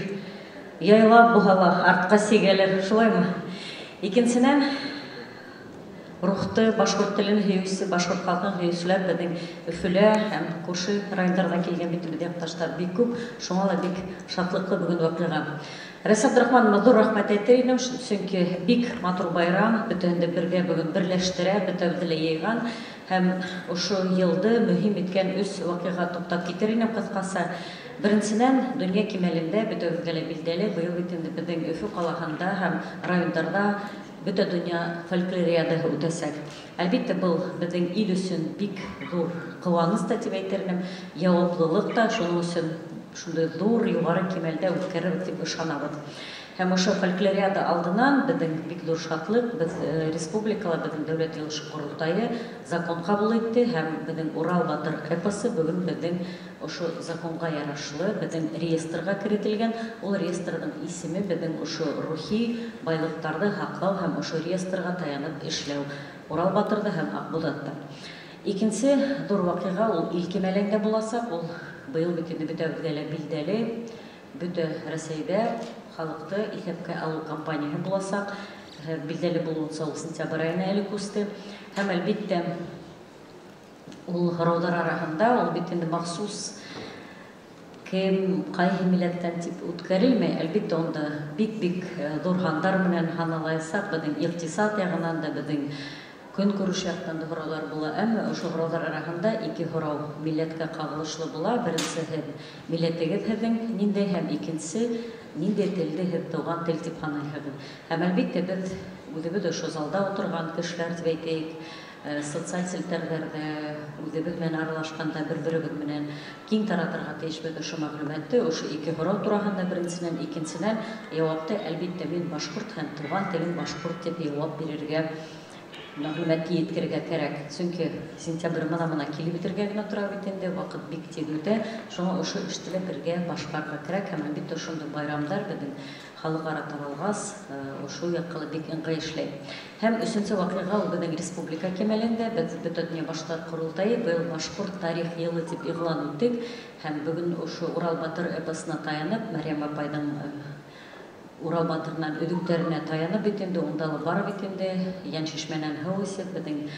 яйлап бугала, артка сигәләр, шулаймы? Икенчедән рухты башкорт телен һөйүсе, башкорт халкын һөйүселәр безнең Өфөлә һәм күрше районнардан килгән бит якташлар бик күп, шуңа да бик шатлыклы бүген вакыйга. Рәсәт Абдрахманова зур рәхмәт әйтәм, чөнки бик матур байрам, бөтенде бергә бүген берләштерә, бөтенле йыйган һәм ошо елды мөһим иткән үз вакыйга туктап китер инем кыскасы. Беренчедән, дөнья кимәлендә бөтенле билдәле быел битендә безнең Өфө калаганда һәм районнарда бөтен дөнья фольклориада үтәсәк. Әлбәттә, бу безнең ил өчен бик зур кыланыш та дип әйтермен, яуаплылык та, шуның өчен шундай зур югары кимәлдә үткәрер дип ышанабыз. Һәм ошо фольклориада алдынан безнең бик зур шатлык, без республикала безнең дәүләт йыелышы Корылтайы закон кабул итте һәм безнең Урал батыр эпосы бүген безнең ошо законга ярашлы безнең реестрга кертелгән. Ул реестрның исеме безнең ошо рухи байлыктарды хаклау һәм ошо реестрга таянып эшләү. Урал батырда һәм Акбулатта. Икенче зур вакыйга ул илкемәләндә буласак, ул быел битенде бетәүгәлә билдәле, бөтә Россиядә халыкты исәпкә алу кампанияһы буласак, билдәле булуынса ул сентябрь аена әле күсте. Һәм әлбиттә ул һораулар арасында ул битенде махсус кем кайһы милләттән дип үткәрелмәй, әлбиттә онда бик зур хандар менән ханалайсак, безнең икътисад ягыннан да, безнең көнкүреш яктан да һораулар була. Әмма ошо һораулар арасында ике һорау милләткә кагылышлы була. Беренчесе милләтегез һезнең ниндәй һәм икенчесе ниндәй телде һез туган тел дип саныйсыз. Һәм әлбиттә без үзебез ошо залда утырган кешеләр дип әйтәйек, социаль селтәрләрдә үзебез белән аралашканда бер-беребез менән киң таратырга тиешбез ошо мәгълүматты. Ошо ике һорау турында беренчесеннән, икенчесеннән җавапты әлбиттә мин башкорт һәм туган телем башкорт дип җавап бирергә, мәгълүматты yetkirергә кирәк. Чөнки сентябрь мына килеп бетергә генә тора бит инде, вакыт бик тиз үтә. Шуңа ошо эшне бергә башкарырга кирәк. Һәм әлбиттә шундый байрамдар безнең халыкара таралгас, ошо яккылы бик ыңгай эшләй. Һәм өченче вакыйга ул безнең республика кемәлендә, без бөтен дөнья башлар курултайы быел башкорт тарих елы дип игълан иттек. Һәм бүген ошо Урал батыр эпосына таянып, Мәрьям апайның Урал батырынан өдүктәренә таянып бит инде, онда бар бит инде, Ян Шишмәнән һыу исеп, безнең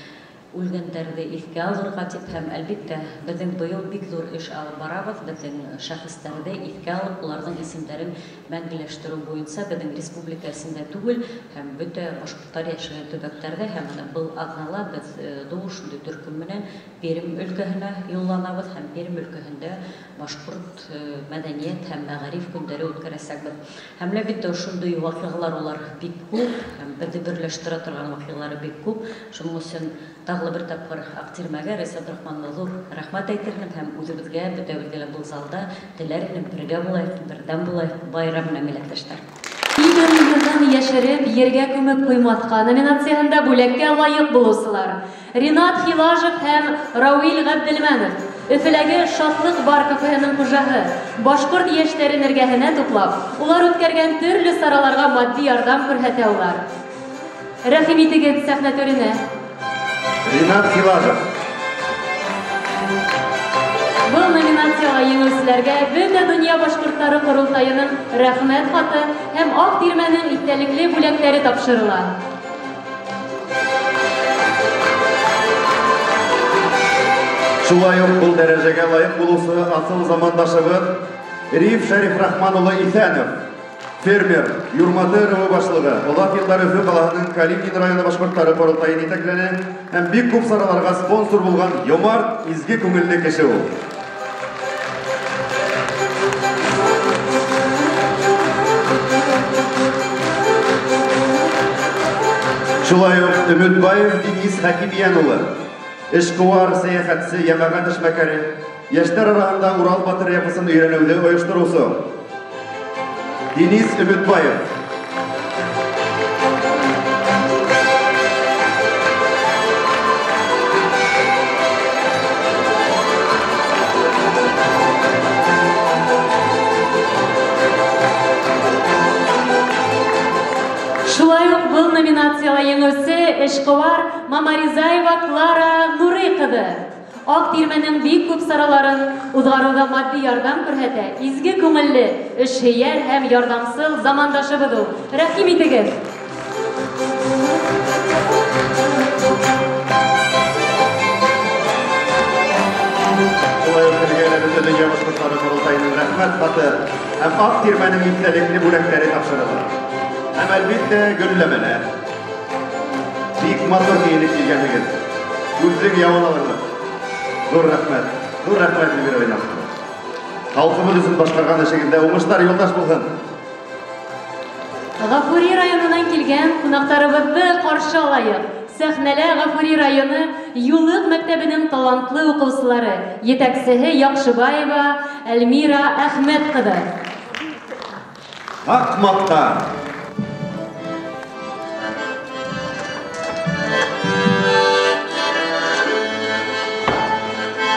үлгәндәрне искә алырга дип, һәм әлбиттә безнең быел бик зур эш алып барабыз. Безнең шәхестәрне искә алып, уларның исемнәрен мәңгеләштерү буенча безнең республика исендә түгел, һәм бөтә башкортлар яшәгән төбәкләрдә, һәм бу атнала без Душ төркем менән Пермь өлкәһенә юлланабыз, һәм Пермь өлкәһендә башкорт мәдәният һәм мәгариф көндәре үткәрәсәкбез. Һәм әлбиттә шундый вакыйгалар улар бик күп, һәм безне берләштерә торган вакыйгалар бик күп. Шуның өчен тагы бер тапкыр Актирмәгә Рәис Абдрахманга зур рәхмәт әйтермен һәм үзебезгә бөтәбезгә бу залда теләрен бергә булайык, бердәм булайык, байрам белән милләттәшләр. Игорь яшереп, ергә күмеп куймаска номинациясында бүләккә лаек булучылар. Ринат Хилажев һәм Рауил Габделманов. Өфеләге Шатлык бар кафеһенең хуҗаһы. Башкорт яшьләрен эргәһенә туплап, улар үткәргән төрле сараларга матди ярдәм күрсәтә улар. Рәхим итегез сәхнә түренә. Ринат Хилажев. Бұл номинацияға еңеүчеләргә бөтә дөнья башкортлары курултайының рәхмәт хаты һәм ак тирмәнең истәлекле бүләкләре тапшырыла. Шулай ук бұл дәрәҗәгә лайык булусы асыл замандашыбыз Риф Шәриф Рахман улы Исәнов, фермер, Юрматы РВ башлыгы, Олат еллары Өфе каласының Калинин районы башкортлары курултайын итәкләнә һәм бик күп сараларга спонсор булган йомарт, изге күңелле кеше ул. Шулай ук Өметбаев Денис Хәкимиян улы, эшкуар, сәяхәтче, җәмәгать эшмәкәре, яшьләр арасында Урал батыр эпосын өйрәнүне оештыручы Денис Өметбаев. Шулай ук был номинацияла еңеүче эшкуар Мамаризаева Клара Нурый кызы. Ак тирмәнең бик күп сараларын узгаруда матди ярдәм күрсәтә. Изге күңелле, эшһөяр һәм ярдәмсыл замандашыбыз ул. Рәхим итегез. Шулай ук бөтен дөнья башкортлары курултайының рәхмәт хаты һәм ак тирмәнең истәлекле бүләкләре тапшырыла. Һәм әлбиттә гөлләмәләр. Бик матур киенеп килгәнегез. Үзлек явын алырлык. Зур рәхмәт. Зур рәхмәт Эльвира Вайнахова. Халкыбыз өчен башкарган эшегездә уңышлар юлдаш булсын. Гафури районынан килгән кунактарыбызны каршы алайык. Сәхнәлә Гафури районы Юлык мәктәбенең талантлы укучылары, җитәкчесе Яхшыбаева Эльмира Әхмәт кызы. Ак мактан.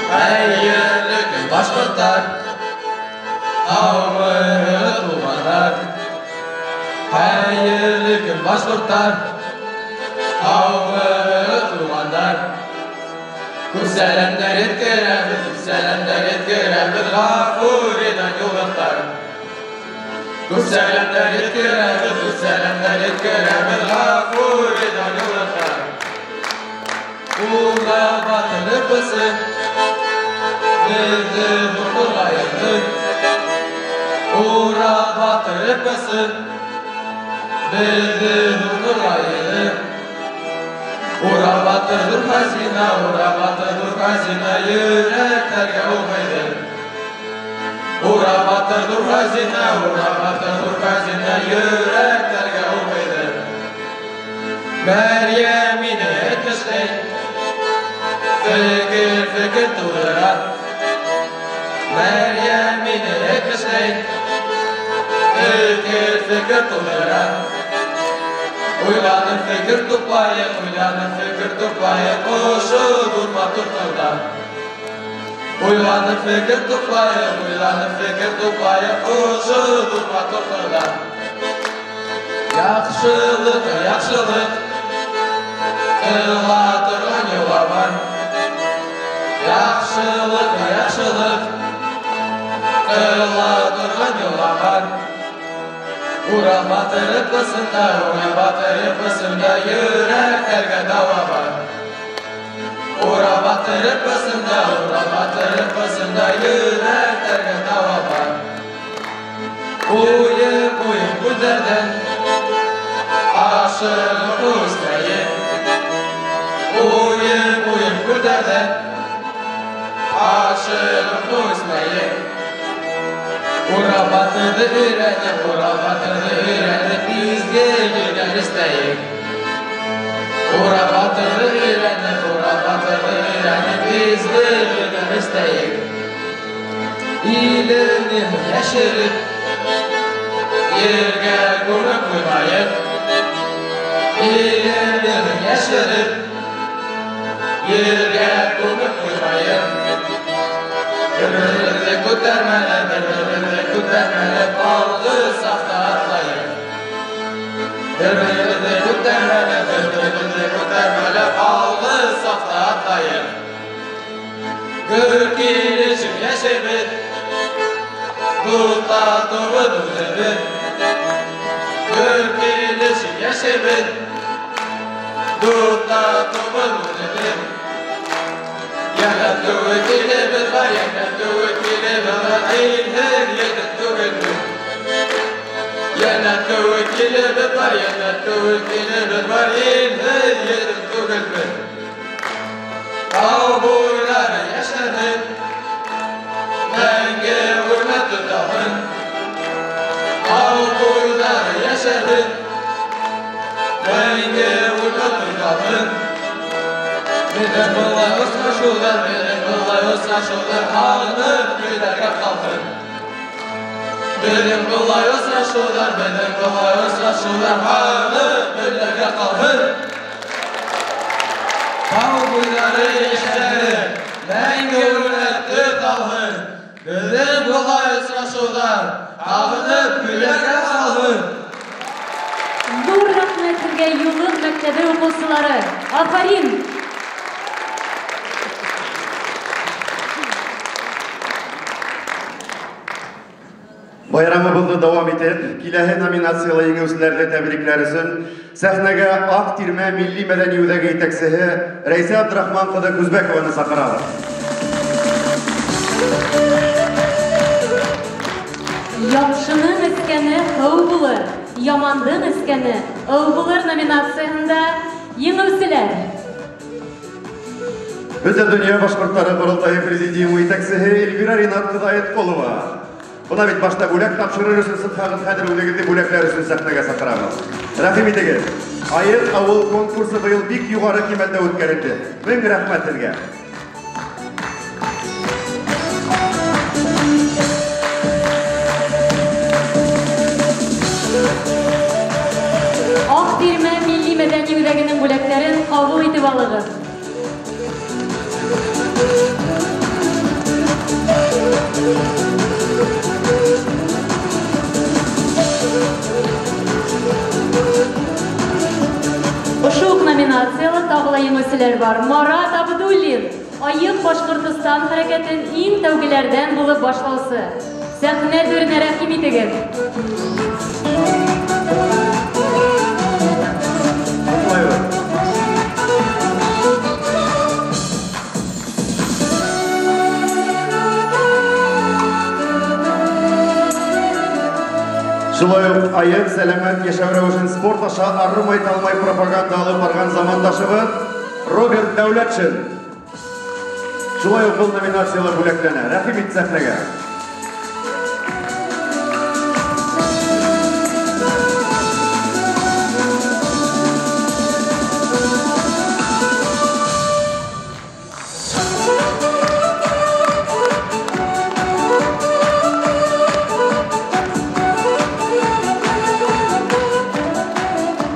Hayırlı gün başkortlar, avırı tuğanlar. Hayırlı gün başkortlar, avırı tuğanlar. Күрсәләмдәр еткерәбез Гафуридан юллыктар. Күрсәләмдәр еткерәбез Гафуридан юллыктар. Ула батырыбызы безне нурлайды. Ура батырыбызы безне нурлайды. Ура батырdır hazina yüreklerge olmaydı. Uğra batırdır hazina yüreklerge olmaydı. Meryem'ini etmişler, fikir tuğra. Meryem'ini etmişler, fikir tuğra. Uylanır fikir toplayıp, koşu durma tutulda. Uylanır fikir toplayıp, koşu durma tutulda. Yaxşılık, kıla durgan yola var. Yaxşılık, kıla durgan yola var. Ura batırıp ısında yüreklerge dava var. Ura batırıp ısında yüreklerge dava var. Uyum güzelden aşığım üsteyim. Uyum güzelden aşığım üsteyim. Ura batırdı üreni bizge gülgen isteyik. Ura batırdı üreni bizge gülgen isteyik. İlimin yeşerip yerge kurup koymayıp. İlimin yeşerip yerge kurup koymayıp. Birbirimizi kurtarmaya bağlı safta atlayıp. Birbirimizi kurtarmaya bağlı safta atlayıp. Gök ilişim yaşayıp, tutatuğu durdurur. Gök ilişim yaşayıp, tutatuğu durdurur. Yanatlı vekilimiz var, ilhir yedir tügülmüş. Yanatlı vekilimiz var, ilhir yedir tügülmüş. Dağ boyları yaşanır, menge hürmet tutahın. Dağ boyları yaşanır, menge hürmet tutahın. Benim bulay osraşular, ağınıp gülerge kalkın. Benim bulay osraşular, ağınıp gülerge kalkın. Dağ boyları yaşarır, menge hürmetli dalhın. Benim bulay osraşular, ağınıp gülerge kalkın. Зур рәхмәт сезгә Юлын мәктәбе укучылары. Афарин! Bayramыбызды дәвам итеп, киләһе номинациялы еңеүчеләрне тәбрикләр өчен сәхнәгә Ак Тирмә милли мәдәни үзәге итәкчесе Рәйсә Абдрахман кызы Күзбәкованы сакырабыз. Яхшының искәне һыу булыр, ямандың искәне ыл булыр номинациясында еңеүчеләр. Бөтен дөнья башкортлары Корылтайы президиумы итәкчесе Эльвира Ринат кызы Аеткулова. Бuna бит башта бүләк тапшырыр өчен сыйфагыз хәзер үзегезне бүләкләр өчен сәхнәгә сакырабыз. Рәхим итегез. Аек авыл конкурсы быел бик югары кыйммәттә үткәрелде. Мең рәхмәт сезгә. Ак Тирмә милли мәдәни үзәгенең бүләкләрен кабул итеп алыгыз. Ошук номинациялы тагыла еңеүчеләр бар. Марат Абдуллин, Айык Башкортстан хәрәкәтен иң тәүгеләрдән булып башлаусы. Сәхнә түренә рәхим итегез. Шулай ук айык сәламәт яшәү рәвешен спорт аша арымай талмай пропаганда алып барган замандашыбыз Роберт Дәүләтшин. Шулай ук бұл номинациялар бүләкләнә. Рәхим ит сәхнәгә.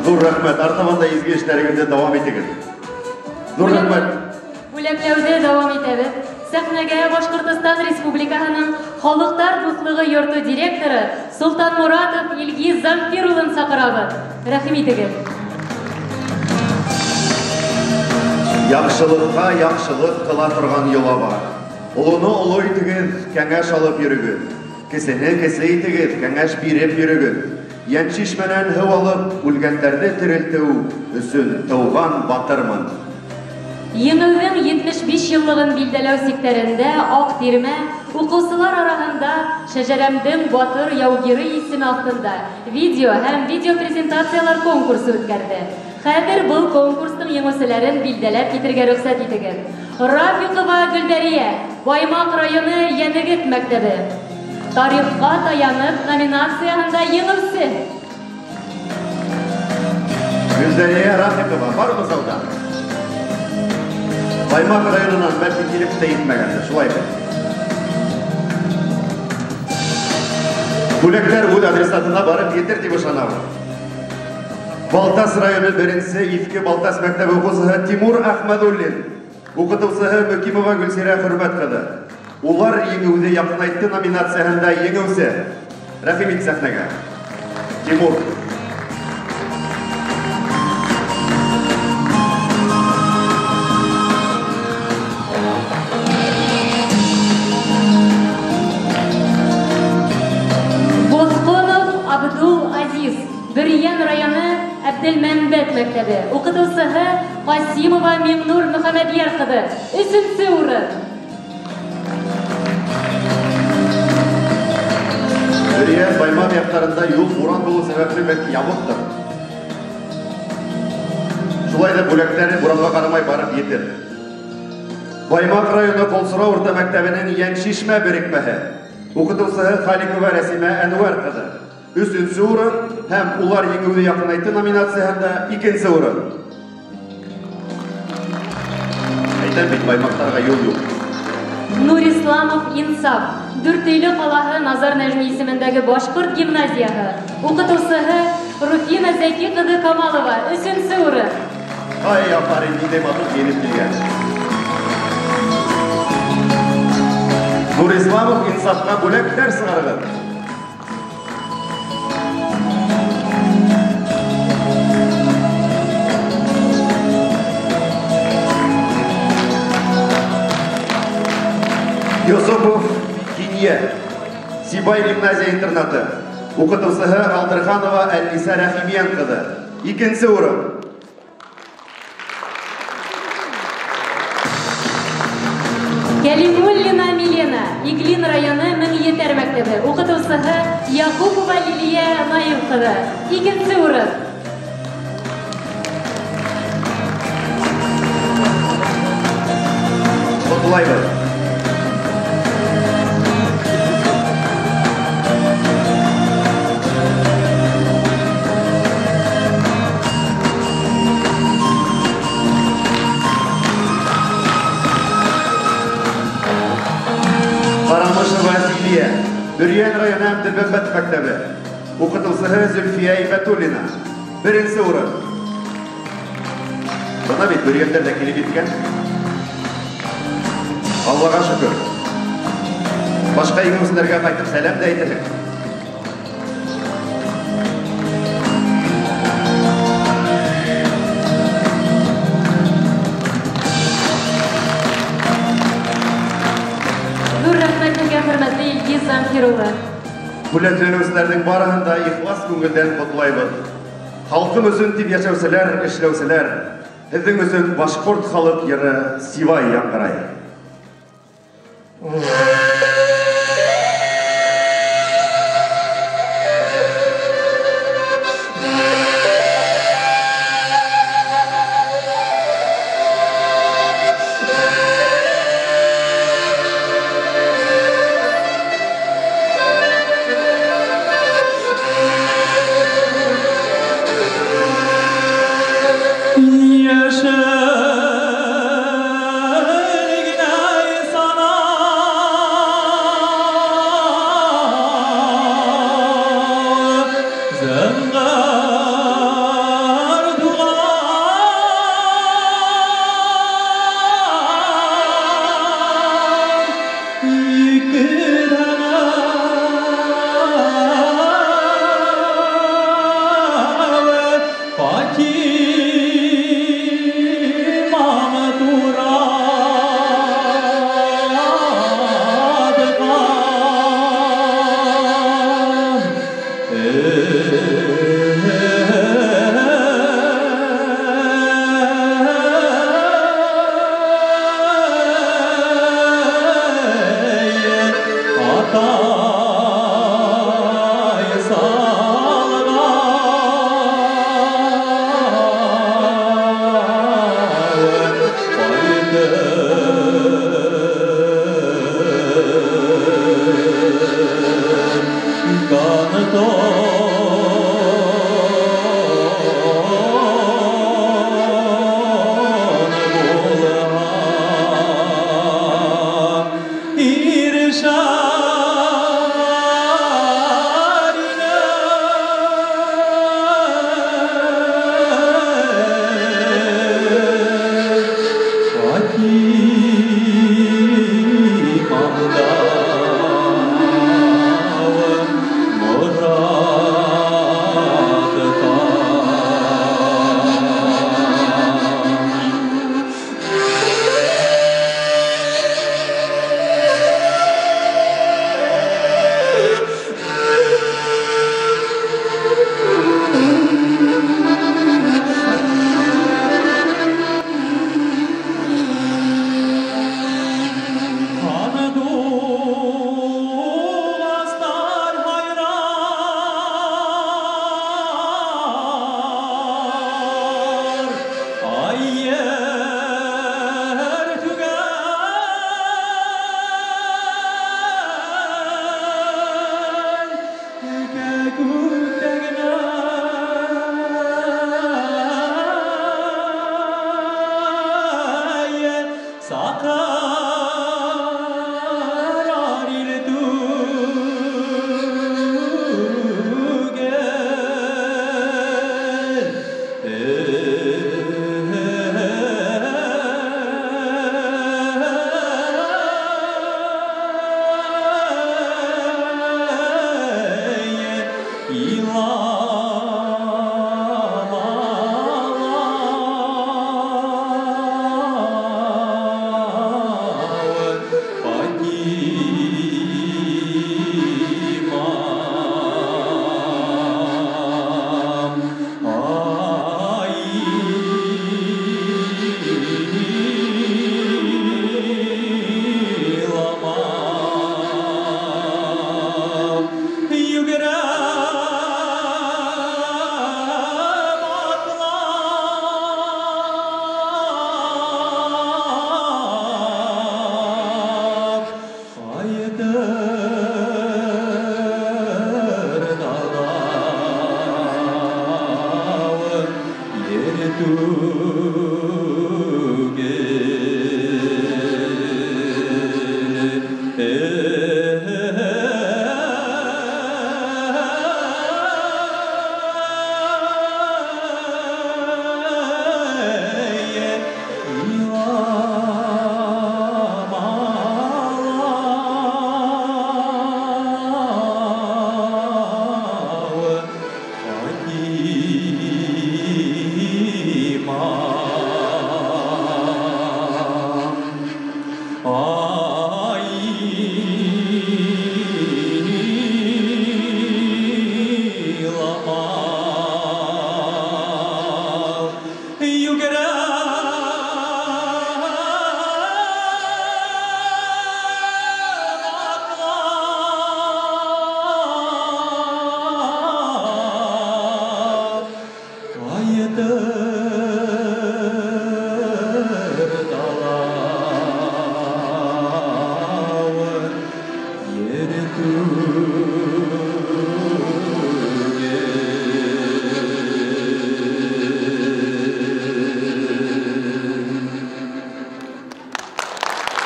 Зур рәхмәт. Артабанда изге эшләрегездә дәвам итегез. Зур рәхмәт. Бүләкләүдә дәвам итәбез. Сәхнәгә Башкортстан Республикаһының Халыктар дуслыгы йорты директоры Султан Муратов Илгиз Замфир улын сакырабыз. Рәхим итегез. Яхшылыкка яхшылык кыла торган юла бар. Улуны улы итегез, кәңәш алып йөрегез. Кесене кесе итегез, кәңәш биреп йөрегез. Янчиш менән һыу алып, үлгәннәрне терелтү өсөн тыуган батырмын. Еңеүнең 75 еллыгын билдәләү сиктерендә Ак Тирмә укучылар арасында Шәҗәрәмдең батыр яугиры исеме астында видео һәм видео презентациялар конкурсы үткәрде. Хәзер был конкурсның еңүчеләрен билдәләп китергә рөхсәт итегез. Рафикова Гөлдәрия, Баймак районы Янегет мәктәбе. Тарихка таянып номинациясында еңүче. Гөлдәрия Рафикова бармы залда? Баймак районынан бәлки килеп тә итмәгәндер, шулай бит. Бүләкләр үз адресатына барып етер дип ышанабыз. Балтас районы беренче Иске Балтас мәктәбе укучысы Тимур Әхмәдуллин, укытучысы Мөкимова Гөлсирә Хөрмәт кызы. Улар еңеүне якынайтты номинациясында еңеүче. Рәхим ит сәхнәгә. Тимур. Бөриян районы Әбделмәмбәт мәктәбе. Укытучысы Касимова Миңнур Мөхәммәдияр кызы. 3нче урын. Бөриян Баймак якларында юл буран булу сәбәпле бәлки ябыктыр. Шулай да бүләкләре буранга карамай барып етер. Баймак районы Колсура урта мәктәбенең Янчишмә берекмәһе. Укытучысы Халикова Рәсимә Әнвәр кызы. 3нче урын һәм улар еңеүне якынайтты номинациясында 2нче урын. Әйтәм бит, Баймактарга юл юк. Нурисламов Инсаф, Дүртөйле калаһы Назар Нәҗми исемендәге башкорт гимназияһы. Укытучысы Руфина Зәки кызы Камалова, 3нче урын. Ай, афарин, нидә матур егет килгән. Нурисламов Инсафка бүләкләр сыгарыгыз. Йосупов Кинье, Сибай гимназия интернаты. Укытучысы Алдырханова Әлниса Рәхимиян кызы. 2нче урын. Кәлимуллина Милена, Иглин районы Меңетәр мәктәбе. Укытучысы Якупова Лилия Наил кызы. 2нче урын. Котлайбыз. Карамышева Зилия, Бөриян районы Әбделмәмбәт мәктәбе. Укытучысы Зөлфия Ибәтуллина. 1нче урын. Бына бит Бөрияндәр дә килеп иткән. Аллаға шөкер. Башка еңеүчеләргә кайтып сәлам да әйтәләр. hürmetli Ilgiz Zamfirova. Бүләкләнүсләрнең барыһын да ихлас күңелдән котлайбыз. Халкым өсөн дип яшәүселәр, эшләүселәр, һезнең өсөн башкорт халык йыры Сивай яңгырай. Yaşar sana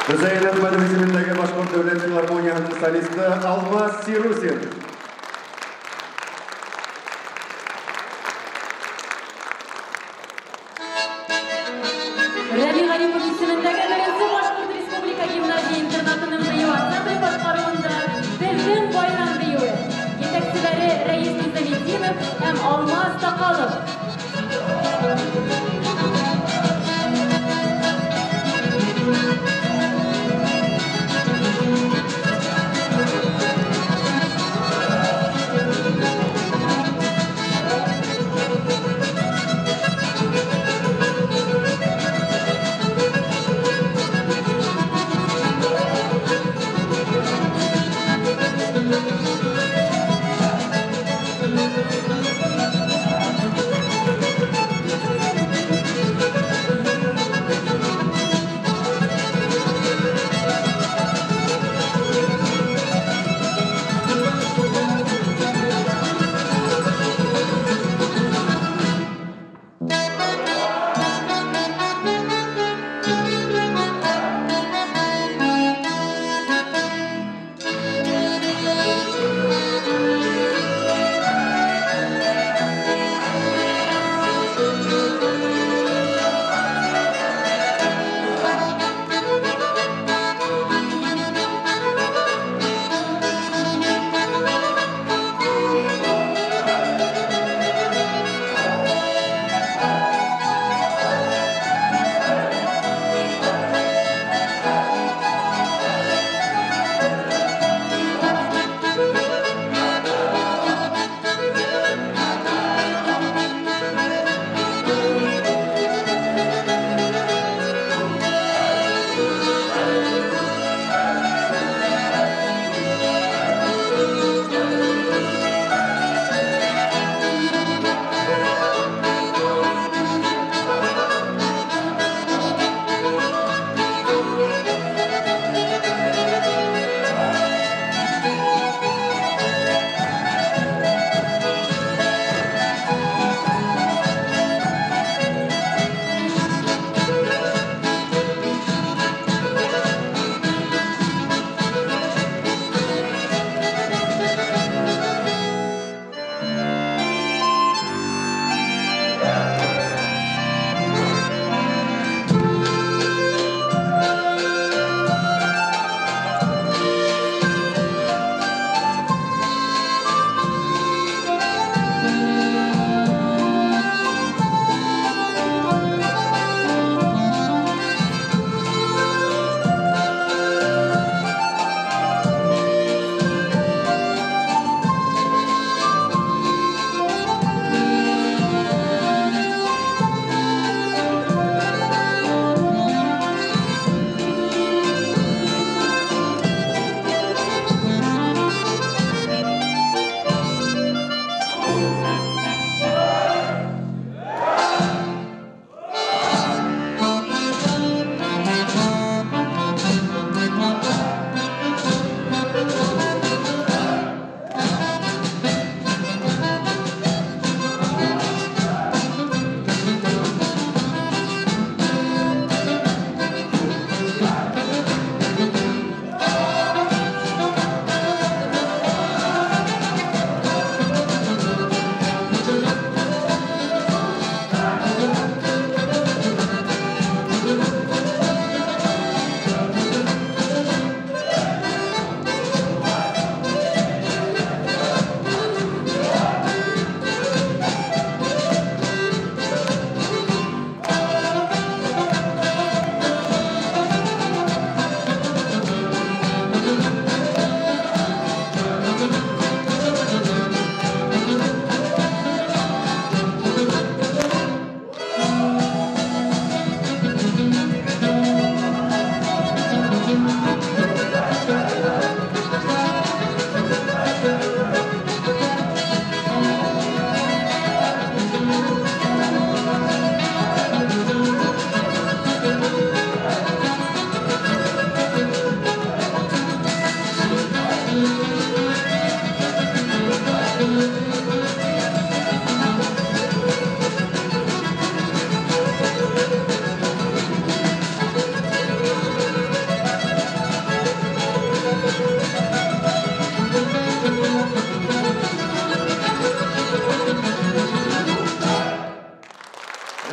Hüseyin Ahmetov ismindagi Bashkort davlat filarmoniyasining solisti Almas Sirusin. Rami G'aripov ismindagi birinchi Bashkort Respublika gimnaziya internatining biyu ansambli boshqaruvida Belgin bayram biyuvi. Yetakchilari Rais Nizametdinov ham Almas Taqalov.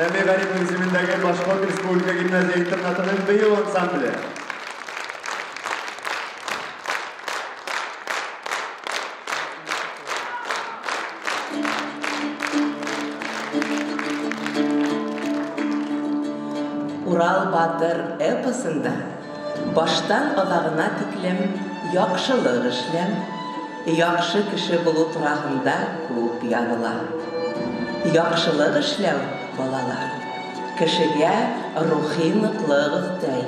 Рәми Гарипов исемендәге Башкорт Республика гимназия-интернатының быйыл ансамбле. Урал батыр эпосында баштан озагына тиклем яхшылык эшләм, яхшы кеше булу турында күп языла. Яхшылык эшләү, балалар, кешегә рухи ныклык өстәй.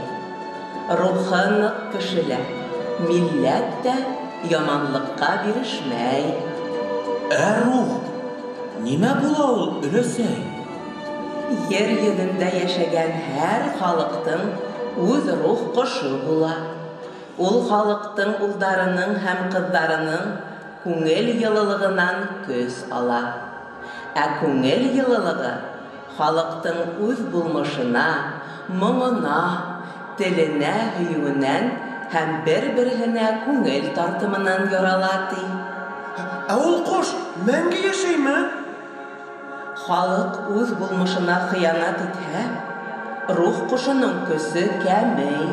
Рухы нык кешеләр, милләт тә яманлыкка бирешмәй. Рух, нимә була ул, өләсәй? Ер йөзендә яшәгән һәр халыктың үз рух кошы була. Ул халыктың улдарының һәм кызларының күңел йылылыгынан көс ала. Күңел йылылыгы халыктың үз булмышына, моңына, теленә һөюеннән һәм бер-беренә күңел тартымынан яралати. Ул кош мәңге яшәйме? Халык үз булмышына хыянат итһә, рух кошының көсе кәмей.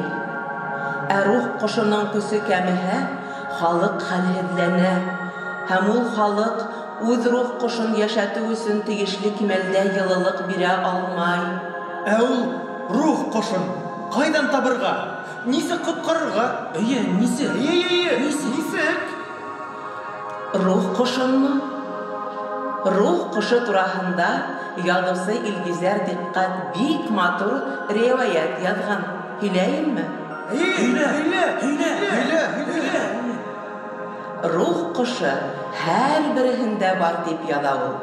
Рух кошының көсе кәмеһә, халык хәлһеҙләнә. Һәм ул халык үз рух кошын яшәтү өсөн тиешле кимәлдә йылылык бирә алмай. Ул рух кошын кайдан табырга? Нисек коткарырга? Нисек? Рух кошынмы? Рух кошы тураһында язучы Илгизәр Диҡҡәт бик матур риваят яҙған. Һөйләйемме? Һөйлә. Рух кошы һәр береһендә бар дип яҙа ул.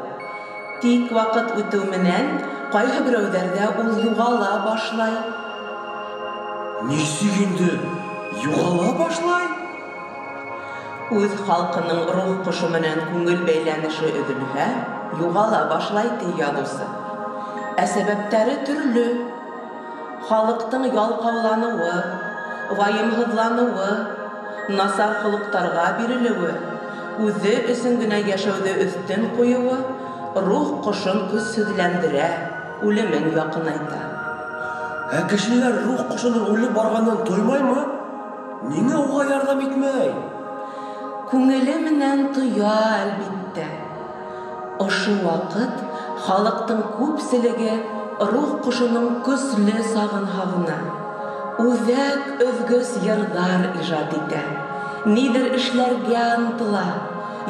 Тик ваҡыт үтеү менән ҡайһы берәүҙәрҙә ул юғала башлай. Нисек инде юғала башлай? Үҙ халҡының рух ҡошы менән күңел бәйләнеше өҙөлһә, юғала башлай ти яҙыусы. Сәбәптәре төрлө. Халыҡтың ялҡауланыуы, вайымһыҙланыуы, насар холоҡтарға бирелеүе, үҙе өсөн генә йәшәүҙе өҫтөн ҡуйыуы рух ҡошон көсһөҙләндерә, үлемен яҡынайта. Кешеләр рух ҡошоның үлеп барғанын тоймаймы? Ниңә уға ярҙам итмәй? Күңеле менән тоя, әлбиттә. Ошо ваҡыт халыҡтың күпселеге рух ҡошоның көслө сағынһағына, үҙәк өҙгөс йырҙар ижад итә. Ниҙер эшләргә ынтыла,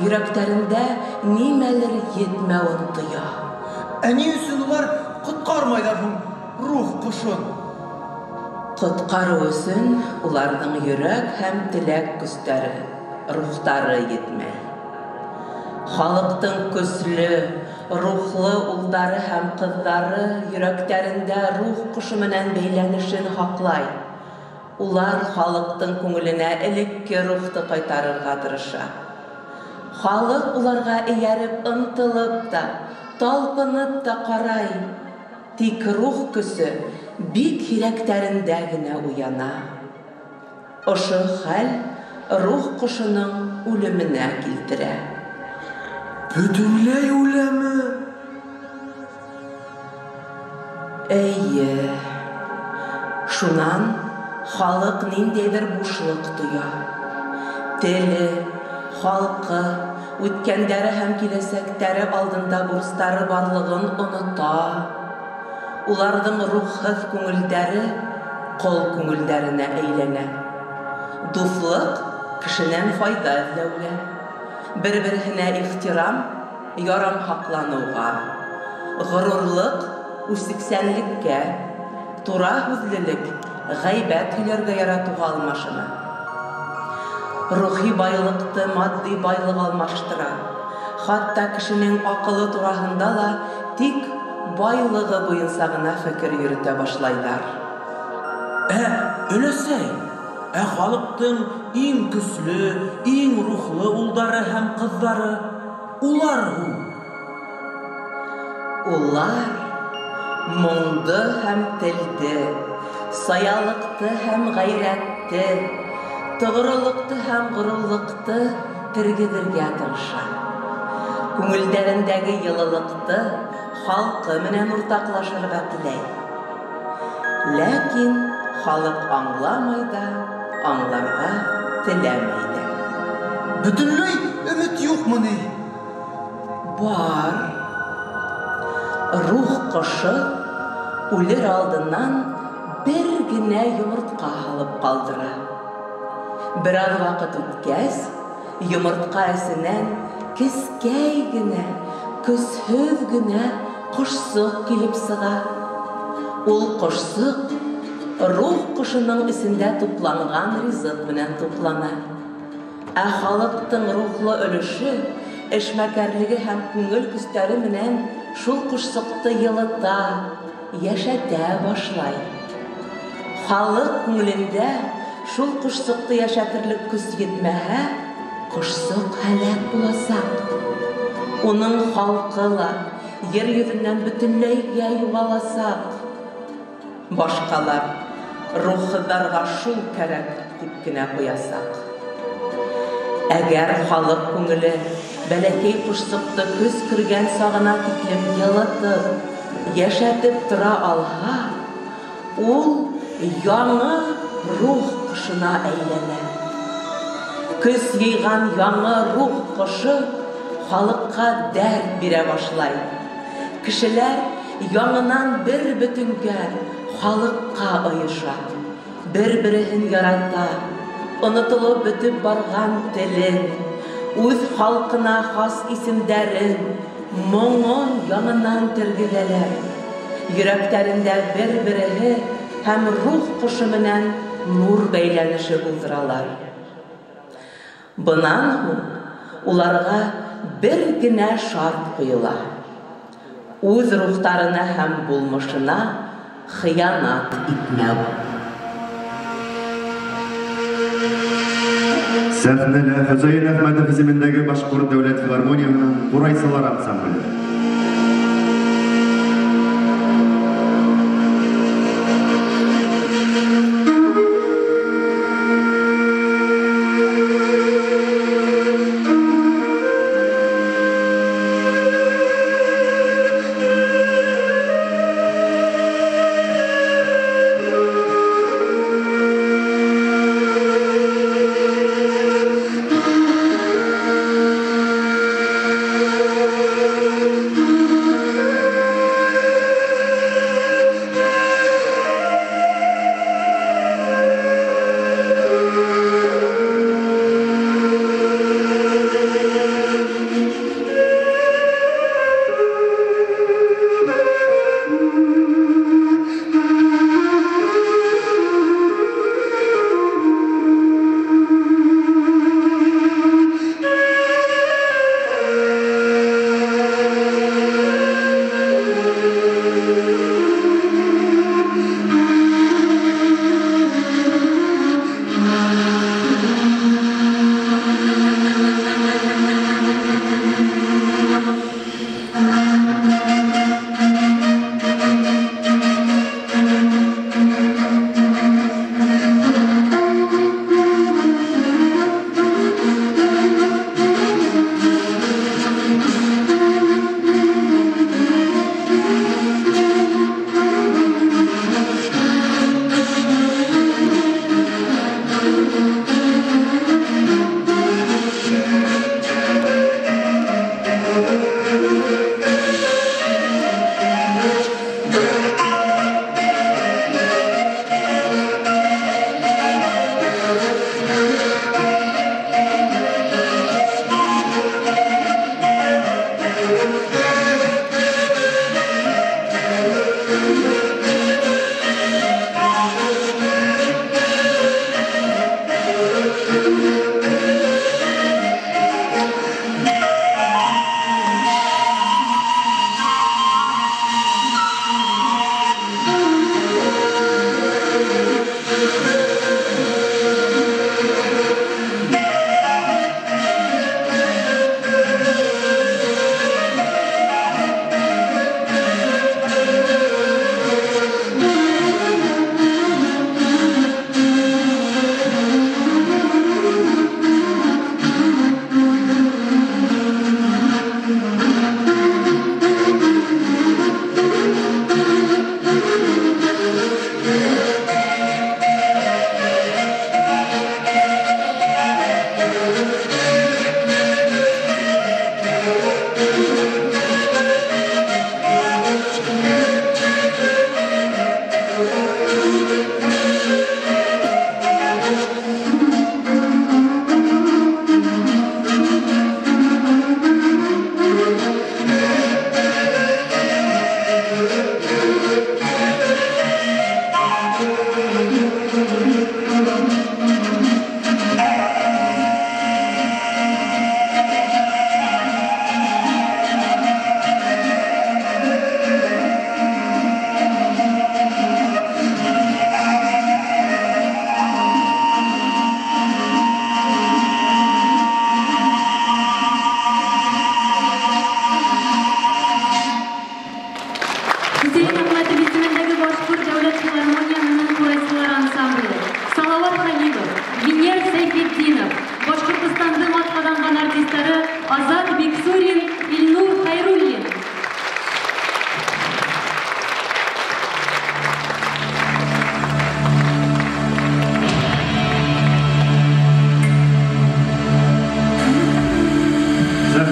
йөрәктәрендә нимәлер етмәүен тоя. Ни өсөн улар ҡотҡармайҙар һуң рух ҡошон? Ҡотҡарыу өсөн уларҙың йөрәк һәм теләк көстәре, рухтары етмәй. Халыҡтың көслө, рухлы улдары һәм ҡыҙҙары йөрәктәрендә рух ҡошы менән бәйләнешен һаҡлай. Улар халыҡтың күңеленә элекке рухты ҡайтарырға тырыша. Халыҡ уларға эйәреп ынтылып та, талпынып та ҡарай. Тик рух көсө бик һирәктәрендә генә уяна. Ошо хәл рух ҡошоның үлеменә килтерә. Бөтөнләй үләме? Эйе. Шунан халыҡ ниндәйҙер бушлыҡ тоя. Теле, халҡы, үткәндәре һәм киләсәктәре алдында бурыстары барлығын онота. Уларҙың рухһыҙ күңелдәре ҡол күңелдәренә әйләнә. Дуҫлыҡ кешенән файҙа эҙләүгә, бер-береһенә ихтирам, ярам һаҡланыуға, ғорурлыҡ үсексәнлеккә, тура һүҙлелек, ғәйбәт һөйләргә яратыуға алмашына. Рухи байлыҡты матди байлыҡ алмаштыра. Хатта кешенең аҡылы тураһында ла тик байлығы буйынса ғына фекер йөрөтә башлайҙар. Өләсәй, халыҡтың иң көслө, иң рухлы улдары һәм ҡыҙҙары улар һуң? Улар моңды һәм телде, саялыҡты һәм ғәйрәтте, тоғролоҡто һәм ғорурлыҡты тергеҙергә тырыша. Күңелдәрендәге йылылыҡты халкы менән уртаклашырга теләй. Ләкин халык аңламай да, аңларга теләмәй дә. Бөтенләй өмет юкмыни? Бар. Рух кошы үлер алдыннан бер генә йомыртка алып калдыра. Бераз вакыт үткәч, йомыртка эсенән кескәй генә, көсһөз генә кошсык килеп сыга. Ул кошсык рух кошының исендә тупланган ризык белән туплана. Ә халыктың рухлы өлеше, эшмәкәрлеге һәм күңел күстәре менән шул кошсыкты йылыта, яшәтә башлай. Халык күңелендә шул кошсыкты яшәтерлек көс етмәһә, кошсык һәлак буласак. Уның халкы ла ер йөзеннән бөтенләйгә югаласак. Башкалар рухларга шул кәрәк дип кенә куясак. Әгәр халык күңеле бәләкәй кошсыкты көз кергән сагына тиклем йылытып, яшәтеп тора алһа, ул яңа рух кошына әйләнә. Көз йыйган яңа рух кошы халыкка дәрт бирә башлай. Кешеләр яңынан бер бөтөнгә халыкка оеша. Бер-берен ярата, онытылып бөтеп барган телен, үз халкына хас исемдәрен, моңон яңынан тергеләләр. Йөрәкләрендә бер-бере һәм рух кошы менән нур бәйләнеше булдыралар. Бынан һуң уларга бер генә шарт куела. Үз рухтарына һәм булмышына хыянат итмәү. Сәхнәлә Хөсәйн Әхмәтов исемендәге Башкорт дәүләт филармониясының Курайсалар ансамбле.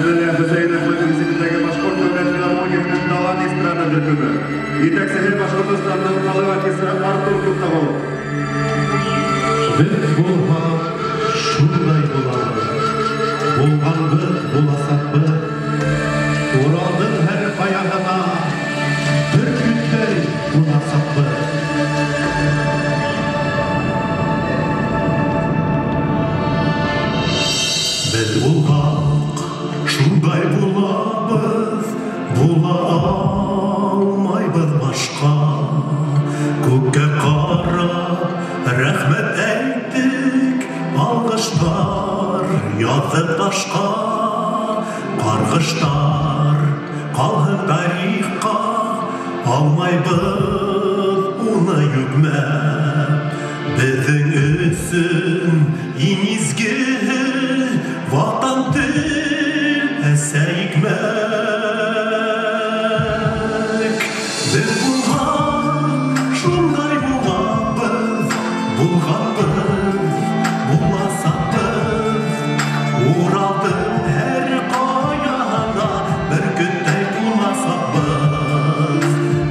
Әмәлә Хөсәйн Әхмәтов исемендәге Башкорт дәүләт филармониясының Талант эстрада төркеме. Итәкчесе Башкортстанның халық артисты Артур Туктагул. Biz bulma şunday bulalım, bulgandı bulasaklı, Ural'ın her kayağına bir gündey bulasaklı. Biz bulmak şunday bulabız, bula almaybız başka, kökке kara rahmet eytik, alkışlar yazıp taşka, kargışlar kalhın tarihka, almaybız ona yüklep, bizim üsün inizgi vatan dil eseyikmek. Biz bulmak şunday bulabız, bulganbız, bulasakbız, Ural'ın her kayağına bir gündey bulmasakbız.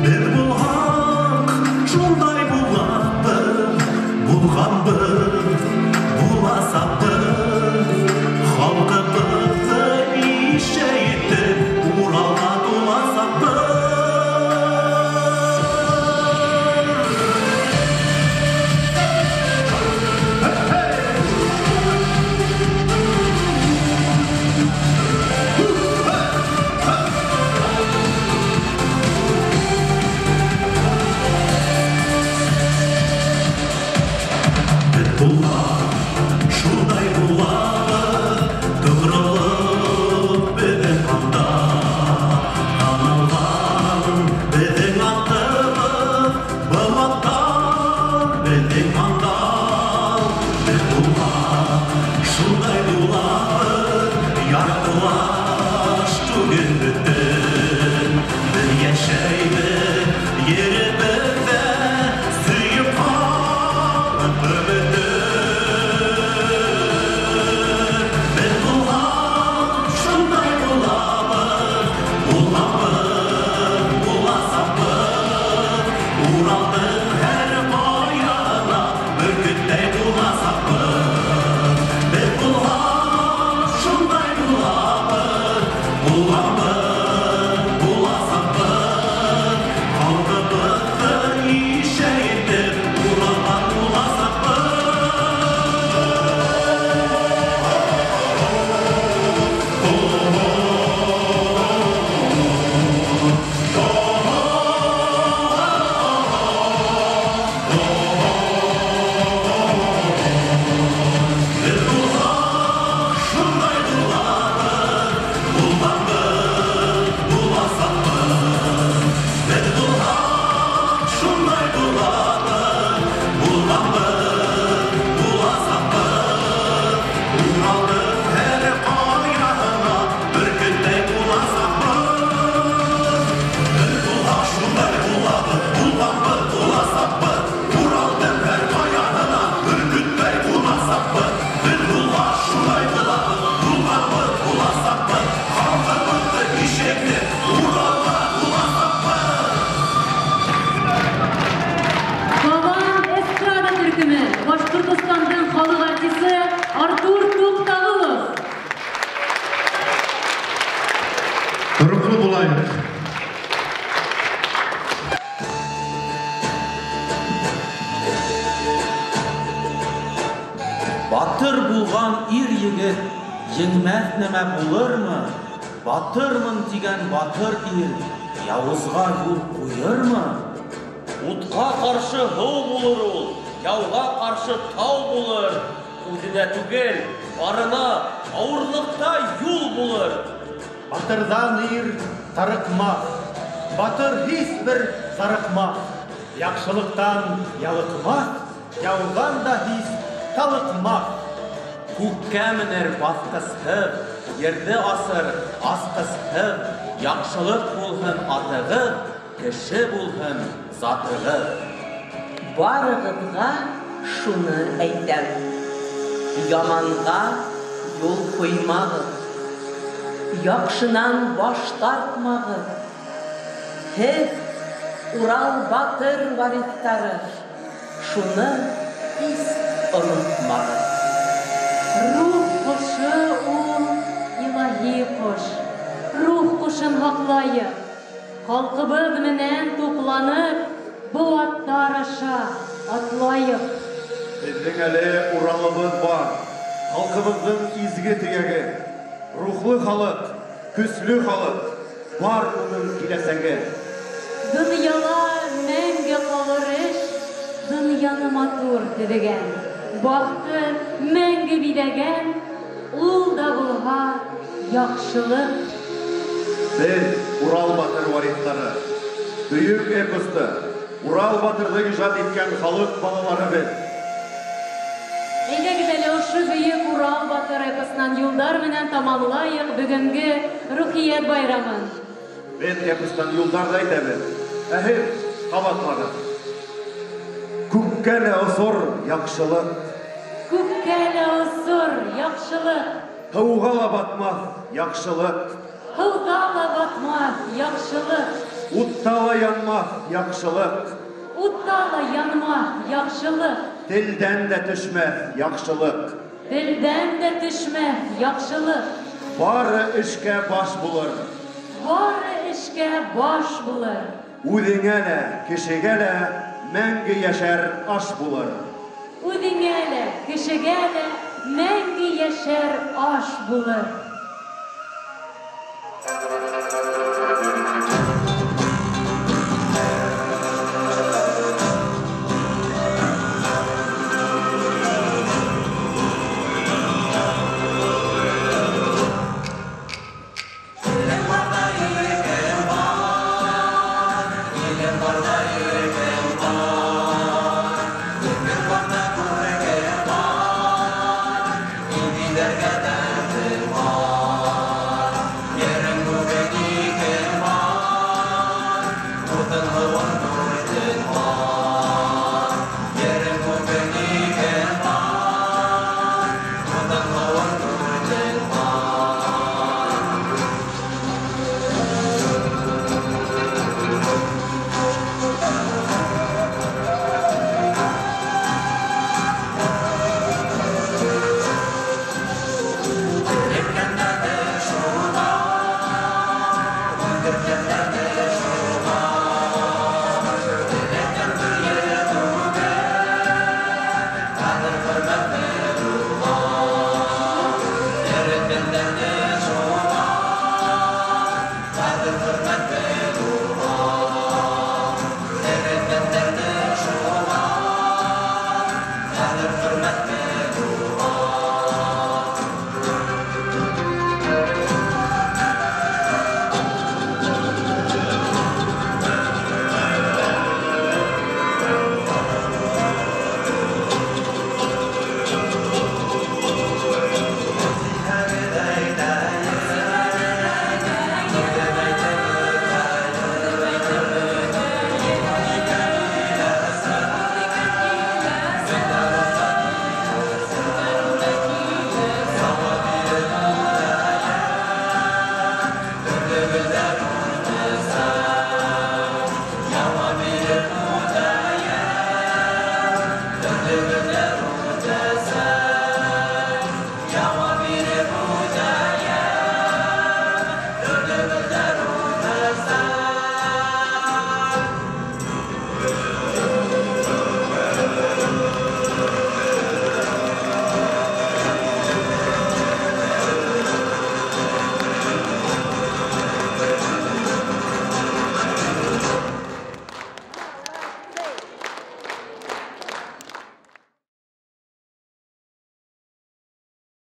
Biz bulmak şunday bulabız, bulganbız, bulasakbız, halkımızı işeytip Ural'a dolasakbız. Şunday bulalım, doğruluk bizim anda, kanaldan bizim attığımız, bulmaktan bizim andal. Biz bulmak, şunday bulalım, yaratılış tugün bütün, bir yaşayıp yerimizde suyup kalıp ömürdün. Башкортостандын халық артисти Артур Туктагулов. Туруклу булайык. Батыр булган ир-егет еңмәс нәмә булырмы? Батырмын дигән батыр ир явызга юл куермы? Утка каршы һыу булыр ул, яуга каршы тау булыр. Үзенә түгел, арына авырлыкта юл булыр. Батырдан ир тарыкмас, батыр һис бер зарыкмас. Яхшылыктан ялыкмас, яудан да һис талыкмас. Күккә менер баскысһыз, ерде асыр аскысһыз. Яхшылык булһын атыгыз, кеше булһын затыгыз. Барыгызга шуны әйтәм. Яманга юл куймагыз. яхшынан баш тартмагыз. Һез Урал батыр варислары, шуны ис онытмагыз. Рух кушы ул илаһи кош. Рух кушын хаклайык. Халкыбыз менән тупланып, бу аттар аша атлайык. Безнең әле Уралыбыз бар. Халкыбызның изге төяге. Рухлы халык, көсле халык. Бар уның киләсәге. Дөньяла мәңге калыр эш, дөньяны матур төҙөгән. Бахты мәңге биләгән, ул да булһа яҡшылык. Без Урал батыр варислары, бөйөк эпосты, Урал батырҙы ижад иткән халык балалары без. Әйдәгеҙ әле ошо бөйөк Урал батыр эпосынан юлдар менән тамамлайыҡ бөгөнгө рухият байрамын. Без эпостан юлдарҙы әйтәбеҙ. Ә һеҙ ҡабатлағыҙ. Күккә лә осор яҡшылык, Күккә лә осор яҡшылык, һыуға ла батмаҫ яҡшылык, һыуҙа ла батмаҫ яҡшылык, утта ла янмаҫ яҡшылык, утта ла янмаҫ яҡшылык, телдән дә төшмәҫ яҡшылык. телдән дә төшмәҫ яҡшылык. Бары эшкә баш булыр, Бары эшкә баш булыр. үҙеңә лә, кешегә лә мәңге йәшәр аш булыр. Үҙеңә лә, кешегә лә мәңге йәшәр аш булыр.